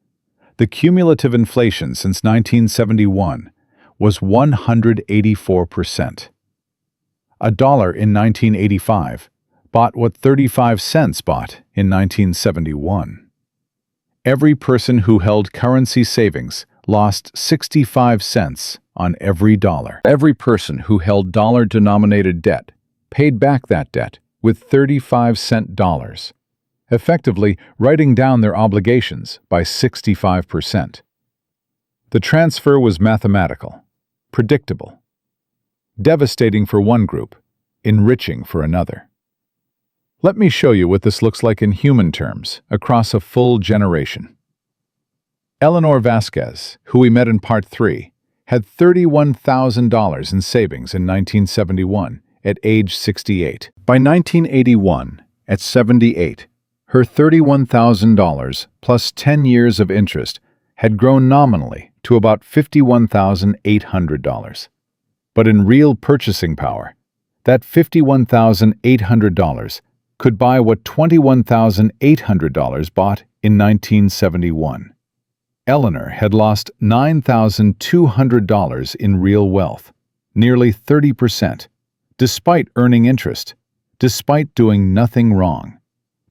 the cumulative inflation since 1971 was 184%. A dollar in 1985 bought what 35 cents bought in 1971. Every person who held currency savings lost 65 cents on every dollar. Every person who held dollar-denominated debt paid back that debt with 35-cent dollars, effectively writing down their obligations by 65%. The transfer was mathematical, predictable, devastating for one group, enriching for another. Let me show you what this looks like in human terms across a full generation. Eleanor Vasquez, who we met in Part 3, had $31,000 in savings in 1971 at age 68. By 1981, at 78, her $31,000 plus 10 years of interest had grown nominally to about $51,800. But in real purchasing power, that $51,800 could buy what $21,800 bought in 1971. Eleanor had lost $9,200 in real wealth, nearly 30%, despite earning interest, despite doing nothing wrong,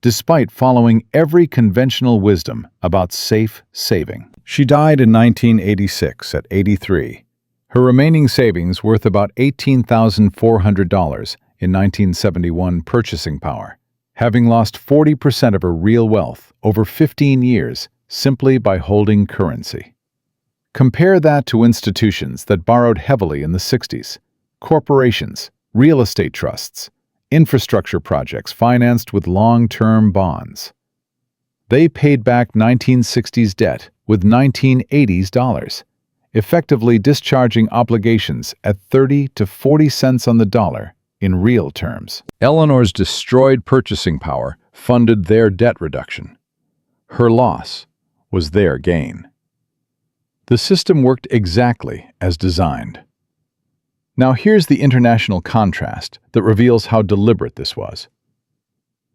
despite following every conventional wisdom about safe saving. She died in 1986 at 83. Her remaining savings worth about $18,400 in 1971 purchasing power, having lost 40% of her real wealth over 15 years simply by holding currency. Compare that to institutions that borrowed heavily in the 60s, corporations, real estate trusts, infrastructure projects financed with long-term bonds. They paid back 1960s debt with 1980s dollars, effectively discharging obligations at 30 to 40 cents on the dollar in real terms. Eleanor's destroyed purchasing power funded their debt reduction. Her loss was their gain. The system worked exactly as designed. Now here's the international contrast that reveals how deliberate this was.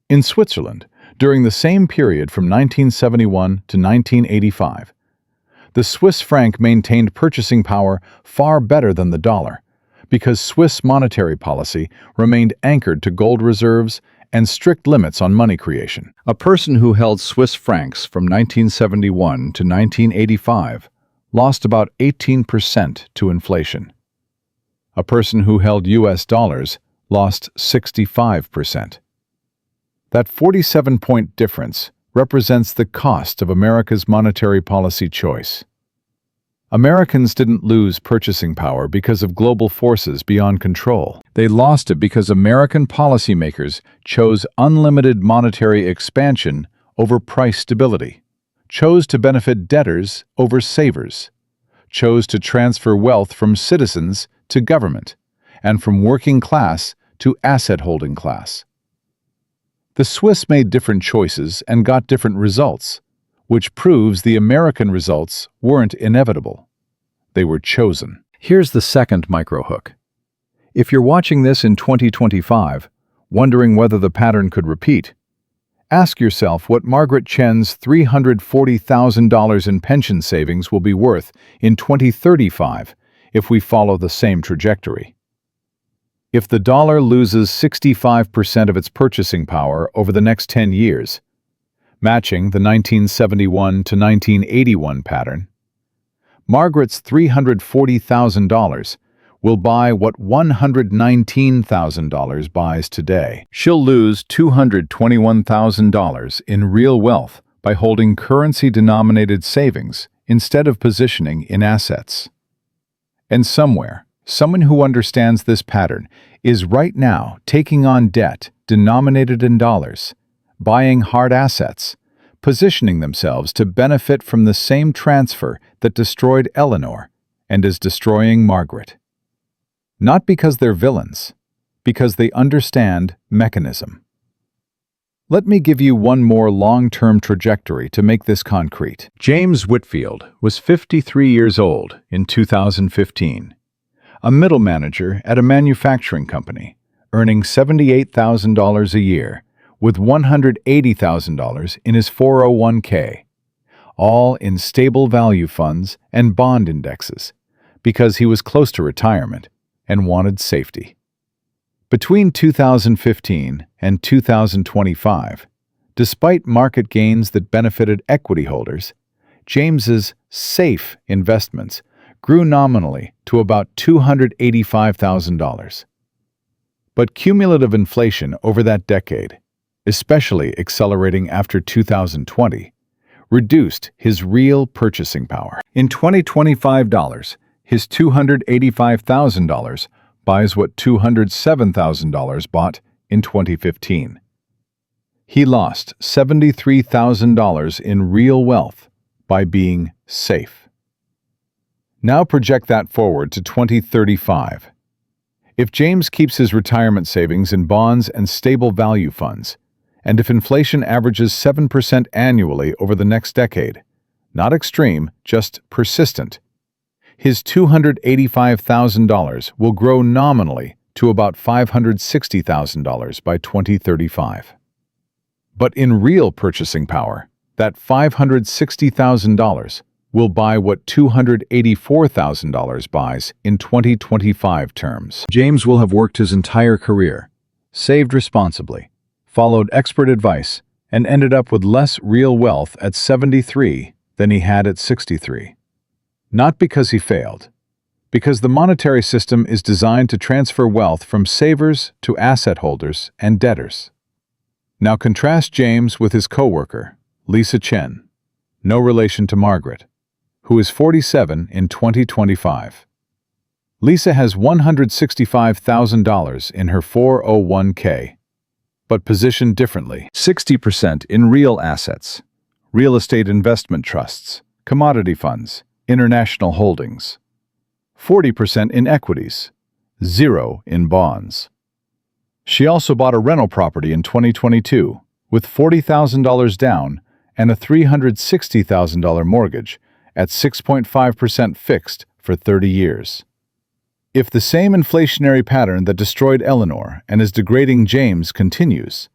In Switzerland, during the same period from 1971 to 1985, the Swiss franc maintained purchasing power far better than the dollar because Swiss monetary policy remained anchored to gold reserves and strict limits on money creation. A person who held Swiss francs from 1971 to 1985 lost about 18% to inflation. A person who held US dollars lost 65%. That 47-point difference represents the cost of America's monetary policy choice. Americans didn't lose purchasing power because of global forces beyond control. They lost it because American policymakers chose unlimited monetary expansion over price stability, chose to benefit debtors over savers, chose to transfer wealth from citizens to government, and from working class to asset-holding class. The Swiss made different choices and got different results, which proves the American results weren't inevitable. They were chosen. Here's the second microhook. If you're watching this in 2025, wondering whether the pattern could repeat, ask yourself what Margaret Chen's $340,000 in pension savings will be worth in 2035 if we follow the same trajectory. If the dollar loses 65% of its purchasing power over the next 10 years, matching the 1971 to 1981 pattern, Margaret's $340,000 will buy what $119,000 buys today. She'll lose $221,000 in real wealth by holding currency-denominated savings instead of positioning in assets. And somewhere, someone who understands this pattern is right now taking on debt denominated in dollars, buying hard assets, positioning themselves to benefit from the same transfer that destroyed Eleanor and is destroying Margaret. Not because they're villains, because they understand mechanism. Let me give you one more long-term trajectory to make this concrete. James Whitfield was 53 years old in 2015, a middle manager at a manufacturing company, earning $78,000 a year with $180,000 in his 401k, all in stable value funds and bond indexes, because he was close to retirement and wanted safety. Between 2015 and 2025, despite market gains that benefited equity holders, James's safe investments grew nominally to about $285,000. But cumulative inflation over that decade, especially accelerating after 2020, reduced his real purchasing power. In 2025 dollars, his $285,000 buys what $207,000 bought in 2015. He lost $73,000 in real wealth by being safe. Now project that forward to 2035. If James keeps his retirement savings in bonds and stable value funds, and if inflation averages 7% annually over the next decade, not extreme, just persistent, his $285,000 will grow nominally to about $560,000 by 2035. But in real purchasing power, that $560,000 will buy what $284,000 buys in 2025 terms. James will have worked his entire career, saved responsibly, followed expert advice, and ended up with less real wealth at 73 than he had at 63. Not because he failed, because the monetary system is designed to transfer wealth from savers to asset holders and debtors. Now contrast James with his coworker, Lisa Chen, no relation to Margaret, who is 47 in 2025. Lisa has $165,000 in her 401k, but positioned differently. 60% in real assets, real estate investment trusts, commodity funds, international holdings. 40% in equities, 0 in bonds. She also bought a rental property in 2022 with $40,000 down and a $360,000 mortgage at 6.5% fixed for 30 years. If the same inflationary pattern that destroyed Eleanor and is degrading James continues,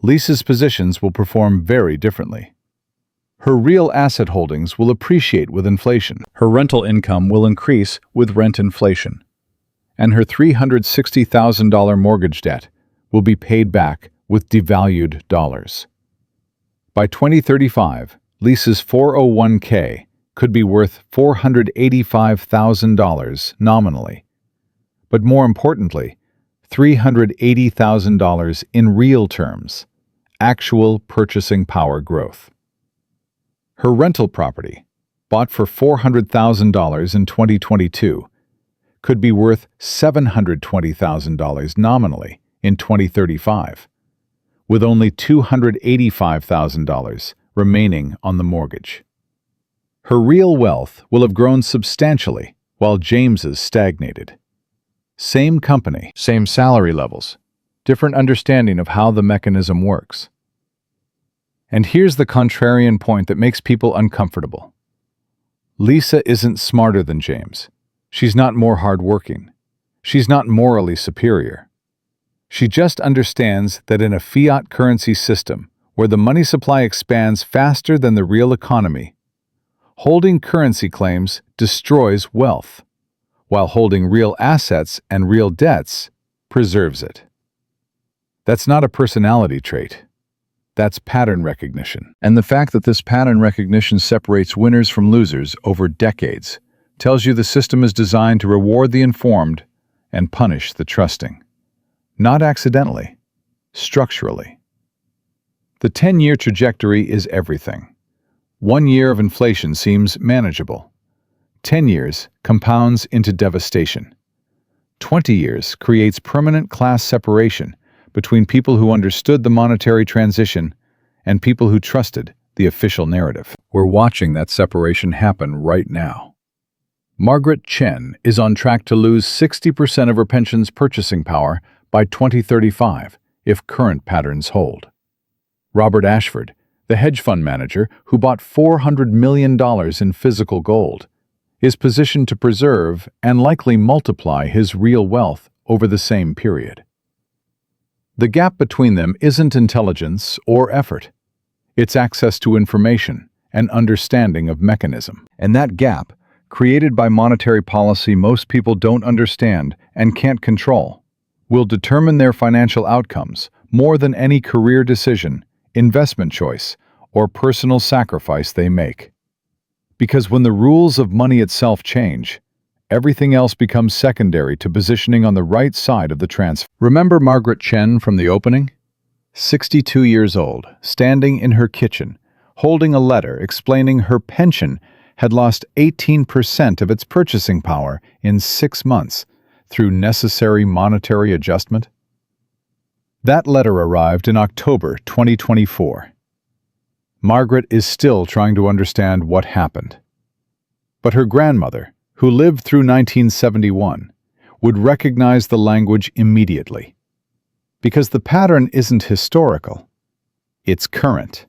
Lisa's positions will perform very differently. Her real asset holdings will appreciate with inflation. Her rental income will increase with rent inflation. And her $360,000 mortgage debt will be paid back with devalued dollars. By 2035, Lisa's 401k could be worth $485,000 nominally, but more importantly, $380,000 in real terms, actual purchasing power growth. Her rental property, bought for $400,000 in 2022, could be worth $720,000 nominally in 2035, with only $285,000 remaining on the mortgage. Her real wealth will have grown substantially while James's stagnated. Same company, same salary levels, different understanding of how the mechanism works. And here's the contrarian point that makes people uncomfortable. Lisa isn't smarter than James. She's not more hardworking. She's not morally superior. She just understands that in a fiat currency system where the money supply expands faster than the real economy, holding currency claims destroys wealth, while holding real assets and real debts preserves it. That's not a personality trait. That's pattern recognition. And the fact that this pattern recognition separates winners from losers over decades tells you the system is designed to reward the informed and punish the trusting. Not accidentally, structurally. The 10-year trajectory is everything. 1 year of inflation seems manageable. 10 years compounds into devastation. 20 years creates permanent class separation between people who understood the monetary transition and people who trusted the official narrative. We're watching that separation happen right now. Margaret Chen is on track to lose 60% of her pension's purchasing power by 2035 if current patterns hold. Robert Ashford, the hedge fund manager who bought $400 million in physical gold, is positioned to preserve and likely multiply his real wealth over the same period. The gap between them isn't intelligence or effort. It's access to information and understanding of mechanism. And that gap, created by monetary policy most people don't understand and can't control, will determine their financial outcomes more than any career decision, investment choice, or personal sacrifice they make. Because when the rules of money itself change, everything else becomes secondary to positioning on the right side of the transfer. Remember Margaret Chen from the opening? 62 years old, standing in her kitchen, holding a letter explaining her pension had lost 18% of its purchasing power in 6 months through necessary monetary adjustment? That letter arrived in October 2024. Margaret is still trying to understand what happened. But her grandmother, who lived through 1971, would recognize the language immediately. Because the pattern isn't historical, it's current.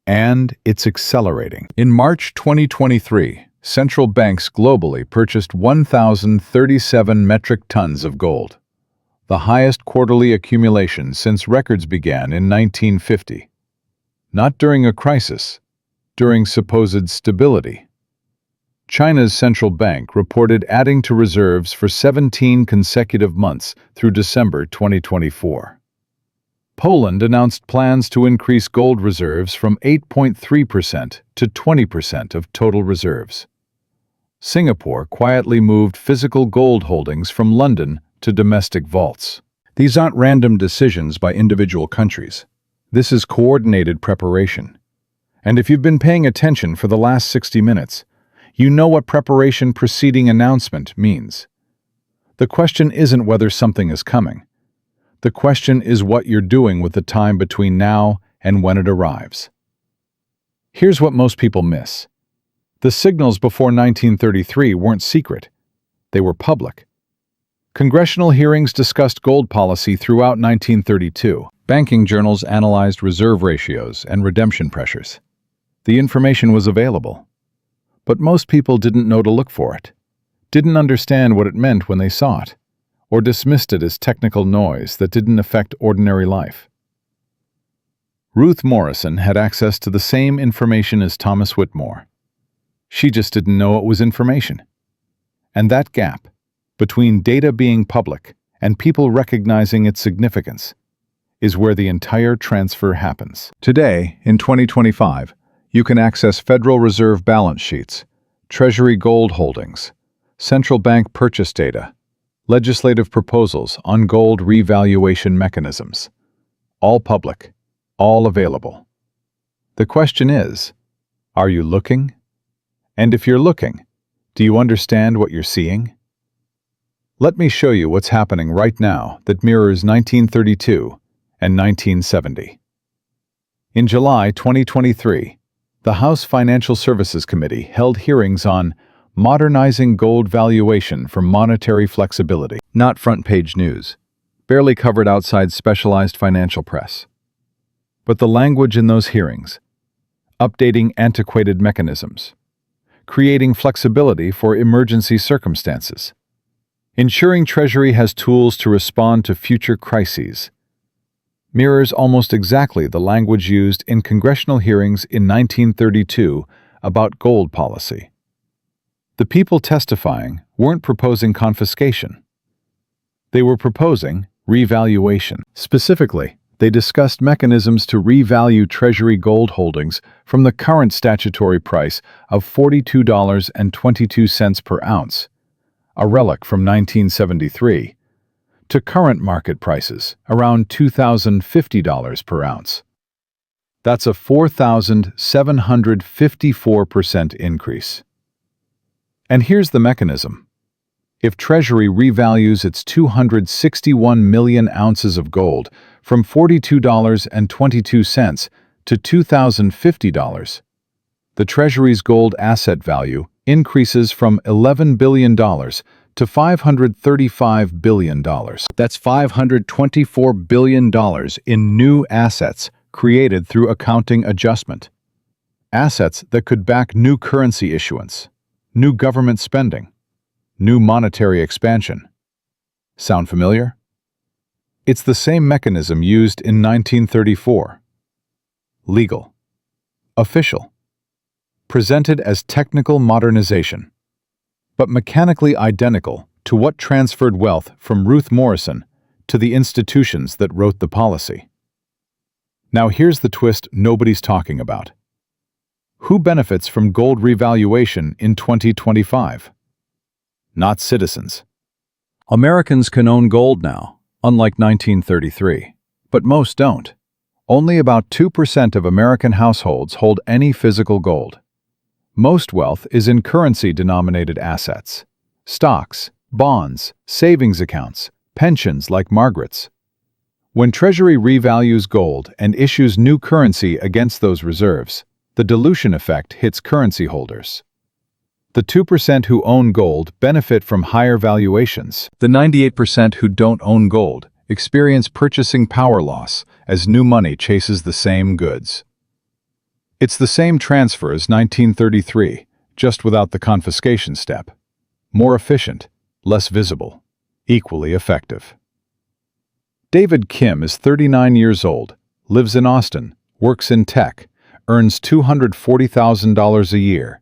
And it's accelerating. In March 2023, central banks globally purchased 1,037 metric tons of gold, the highest quarterly accumulation since records began in 1950. Not during a crisis, during supposed stability. China's central bank reported adding to reserves for 17 consecutive months through December 2024. Poland announced plans to increase gold reserves from 8.3% to 20% of total reserves. Singapore quietly moved physical gold holdings from London to domestic vaults. These aren't random decisions by individual countries. This is coordinated preparation. And if you've been paying attention for the last 60 minutes, you know what preparation preceding announcement means. The question isn't whether something is coming. The question is what you're doing with the time between now and when it arrives. Here's what most people miss. The signals before 1933 weren't secret. They were public. Congressional hearings discussed gold policy throughout 1932. Banking journals analyzed reserve ratios and redemption pressures. The information was available. But most people didn't know to look for it, didn't understand what it meant when they saw it, or dismissed it as technical noise that didn't affect ordinary life. Ruth Morrison had access to the same information as Thomas Whitmore. She just didn't know it was information. And that gap, between data being public and people recognizing its significance, is where the entire transfer happens. Today, in 2025, you can access Federal Reserve balance sheets, Treasury gold holdings, central bank purchase data, legislative proposals on gold revaluation mechanisms. All public, all available. The question is, are you looking? And if you're looking, do you understand what you're seeing? Let me show you what's happening right now that mirrors 1932 and 1970. In July 2023, the House Financial Services Committee held hearings on modernizing gold valuation for monetary flexibility. Not front-page news, barely covered outside specialized financial press. But the language in those hearings, updating antiquated mechanisms, creating flexibility for emergency circumstances, ensuring Treasury has tools to respond to future crises, mirrors almost exactly the language used in congressional hearings in 1932 about gold policy. The people testifying weren't proposing confiscation. They were proposing revaluation. Specifically, they discussed mechanisms to revalue Treasury gold holdings from the current statutory price of $42.22 per ounce, a relic from 1973, to current market prices, around $2,050 per ounce. That's a 4,754% increase. And here's the mechanism. If Treasury revalues its 261 million ounces of gold from $42.22 to $2,050, the Treasury's gold asset value increases from $11 billion to $535 billion. That's $524 billion in new assets created through accounting adjustment. Assets that could back new currency issuance, new government spending, new monetary expansion. Sound familiar? It's the same mechanism used in 1934. Legal. Official. Presented as technical modernization, but mechanically identical to what transferred wealth from Ruth Morrison to the institutions that wrote the policy. Now here's the twist nobody's talking about. Who benefits from gold revaluation in 2025? Not citizens. Americans can own gold now, unlike 1933, but most don't. Only about 2% of American households hold any physical gold. Most wealth is in currency-denominated assets, stocks, bonds, savings accounts, pensions like Margaret's. When Treasury revalues gold and issues new currency against those reserves, the dilution effect hits currency holders. The 2% who own gold benefit from higher valuations. The 98% who don't own gold experience purchasing power loss as new money chases the same goods. It's the same transfer as 1933, just without the confiscation step. More efficient, less visible, equally effective. David Kim is 39 years old, lives in Austin, works in tech, earns $240,000 a year,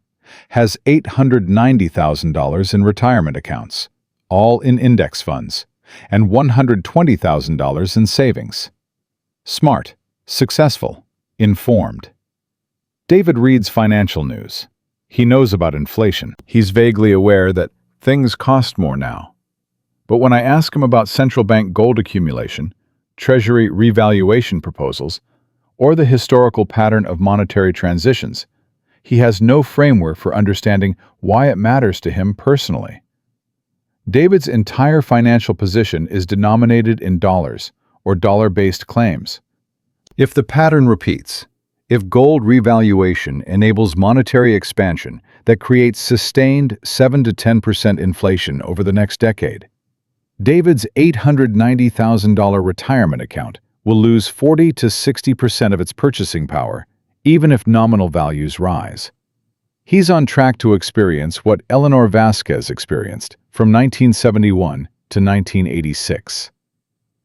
has $890,000 in retirement accounts, all in index funds, and $120,000 in savings. Smart, successful, informed. David reads financial news. He knows about inflation. He's vaguely aware that things cost more now. But when I ask him about central bank gold accumulation, Treasury revaluation proposals, or the historical pattern of monetary transitions, he has no framework for understanding why it matters to him personally. David's entire financial position is denominated in dollars or dollar-based claims. If the pattern repeats, if gold revaluation enables monetary expansion that creates sustained 7 to 10% inflation over the next decade, David's $890,000 retirement account will lose 40 to 60% of its purchasing power, even if nominal values rise. He's on track to experience what Eleanor Vasquez experienced from 1971 to 1986.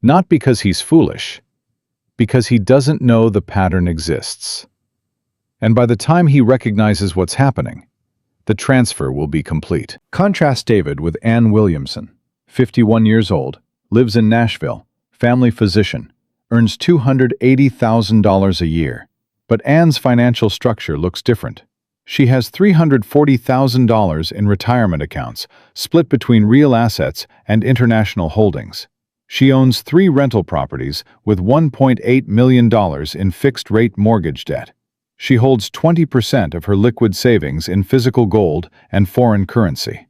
Not because he's foolish, because he doesn't know the pattern exists. And by the time he recognizes what's happening, the transfer will be complete. Contrast David with Ann Williamson, 51 years old, lives in Nashville, family physician, earns $280,000 a year. But Anne's financial structure looks different. She has $340,000 in retirement accounts, split between real assets and international holdings. She owns 3 rental properties with $1.8 million in fixed-rate mortgage debt. She holds 20% of her liquid savings in physical gold and foreign currency.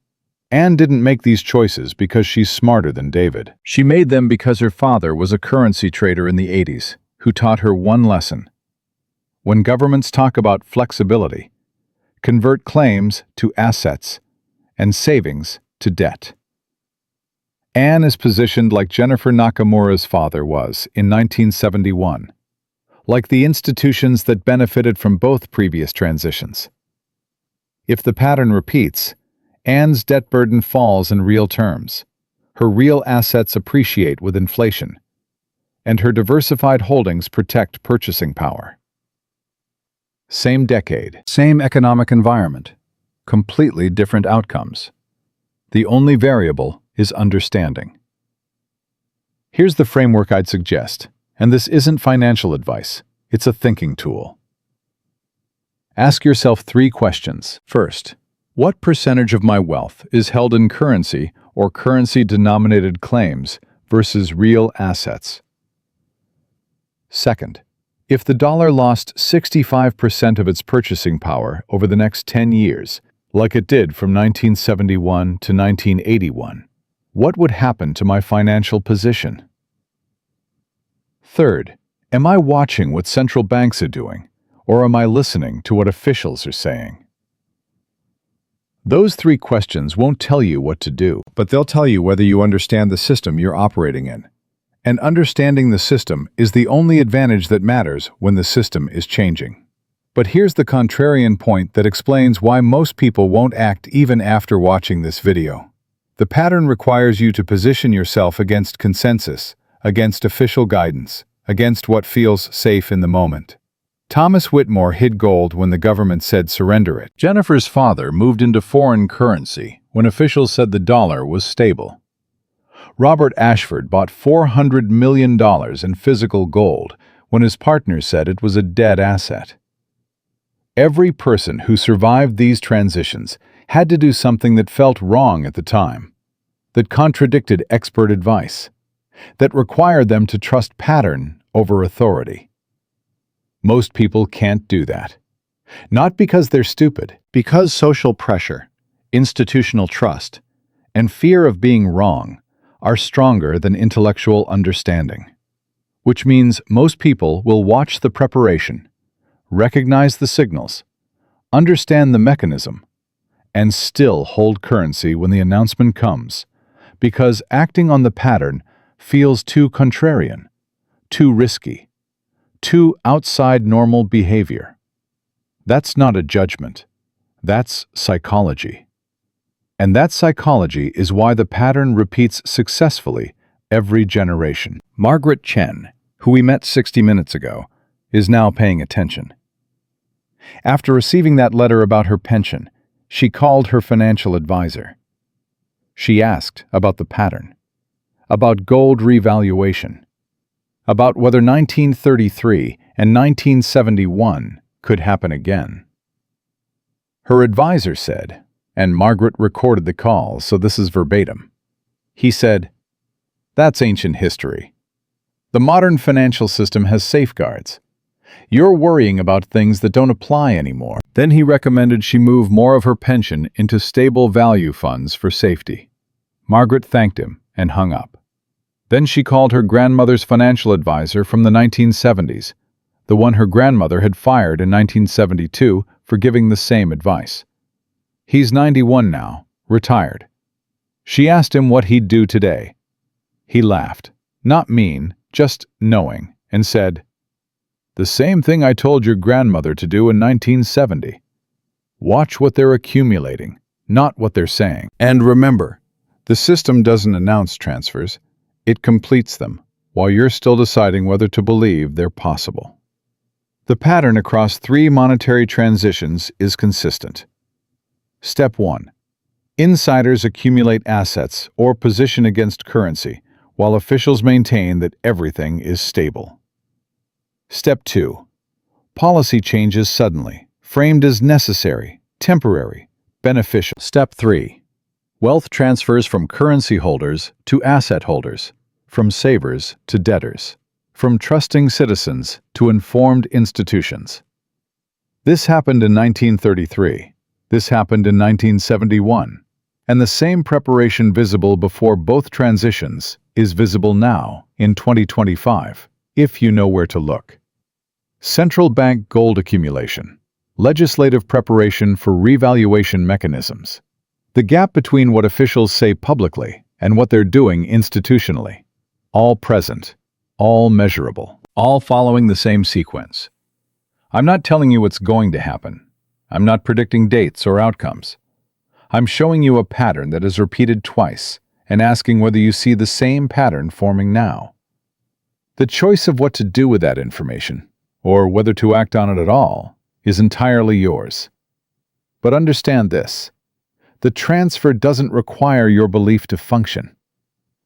Anne didn't make these choices because she's smarter than David. She made them because her father was a currency trader in the 80s, who taught her one lesson. When governments talk about flexibility, convert claims to assets and savings to debt. Anne is positioned like Jennifer Nakamura's father was in 1971, like the institutions that benefited from both previous transitions. If the pattern repeats, Anne's debt burden falls in real terms, her real assets appreciate with inflation, and her diversified holdings protect purchasing power. Same decade, same economic environment, completely different outcomes. The only variable is understanding. Here's the framework I'd suggest, and this isn't financial advice, it's a thinking tool. Ask yourself 3 questions. First, what percentage of my wealth is held in currency or currency-denominated claims versus real assets? Second, if the dollar lost 65% of its purchasing power over the next 10 years, like it did from 1971 to 1981, what would happen to my financial position? Third, am I watching what central banks are doing, or am I listening to what officials are saying? Those 3 questions won't tell you what to do, but they'll tell you whether you understand the system you're operating in. And understanding the system is the only advantage that matters when the system is changing. But here's the contrarian point that explains why most people won't act even after watching this video. The pattern requires you to position yourself against consensus, against official guidance, against what feels safe in the moment. Thomas Whitmore hid gold when the government said surrender it. Jennifer's father moved into foreign currency when officials said the dollar was stable. Robert Ashford bought $400 million in physical gold when his partner said it was a dead asset. Every person who survived these transitions had to do something that felt wrong at the time, that contradicted expert advice, that required them to trust pattern over authority. Most people can't do that. Not because they're stupid, because social pressure, institutional trust, and fear of being wrong are stronger than intellectual understanding. Which means most people will watch the preparation, recognize the signals, understand the mechanism, and still hold currency when the announcement comes, because acting on the pattern feels too contrarian, too risky, too outside normal behavior. That's not a judgment. That's psychology. And that psychology is why the pattern repeats successfully every generation. Margaret Chen, who we met 60 minutes ago, is now paying attention. After receiving that letter about her pension, she called her financial advisor. She asked about the pattern, about gold revaluation, about whether 1933 and 1971 could happen again. Her advisor said, and Margaret recorded the call, so this is verbatim. He said, "That's ancient history. The modern financial system has safeguards. You're worrying about things that don't apply anymore." Then he recommended she move more of her pension into stable value funds for safety. Margaret thanked him and hung up. Then she called her grandmother's financial advisor from the 1970s, the one her grandmother had fired in 1972 for giving the same advice. He's 91 now, retired. She asked him what he'd do today. He laughed, not mean, just knowing, and said, "The same thing I told your grandmother to do in 1970. Watch what they're accumulating, not what they're saying. And remember, the system doesn't announce transfers, it completes them, while you're still deciding whether to believe they're possible." The pattern across 3 monetary transitions is consistent. Step 1. Insiders accumulate assets or position against currency, while officials maintain that everything is stable. Step 2. Policy changes suddenly, framed as necessary, temporary, beneficial. Step 3. Wealth transfers from currency holders to asset holders, from savers to debtors, from trusting citizens to informed institutions. This happened in 1933. This happened in 1971. And the same preparation visible before both transitions is visible now in 2025, if you know where to look. Central bank gold accumulation, legislative preparation for revaluation mechanisms, the gap between what officials say publicly and what they're doing institutionally, all present, all measurable, all following the same sequence. I'm not telling you what's going to happen. I'm not predicting dates or outcomes. I'm showing you a pattern that is repeated twice and asking whether you see the same pattern forming now. The choice of what to do with that information, or whether to act on it at all, is entirely yours. But understand this: the transfer doesn't require your belief to function.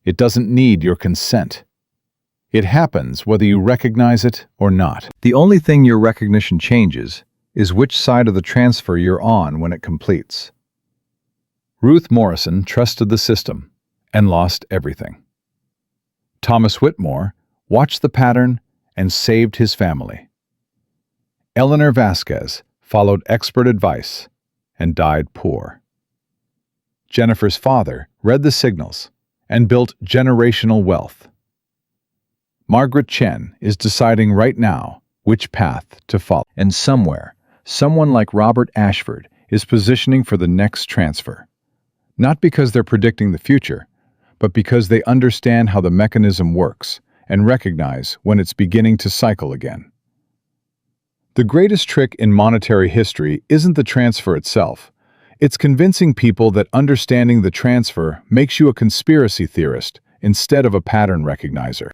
It doesn't need your consent. It happens whether you recognize it or not. The only thing your recognition changes is which side of the transfer you're on when it completes. Ruth Morrison trusted the system and lost everything. Thomas Whitmore watched the pattern and saved his family. Eleanor Vasquez followed expert advice and died poor. Jennifer's father read the signals and built generational wealth. Margaret Chen is deciding right now which path to follow. And somewhere, someone like Robert Ashford is positioning for the next transfer. Not because they're predicting the future, but because they understand how the mechanism works and recognize when it's beginning to cycle again. The greatest trick in monetary history isn't the transfer itself. It's convincing people that understanding the transfer makes you a conspiracy theorist instead of a pattern recognizer.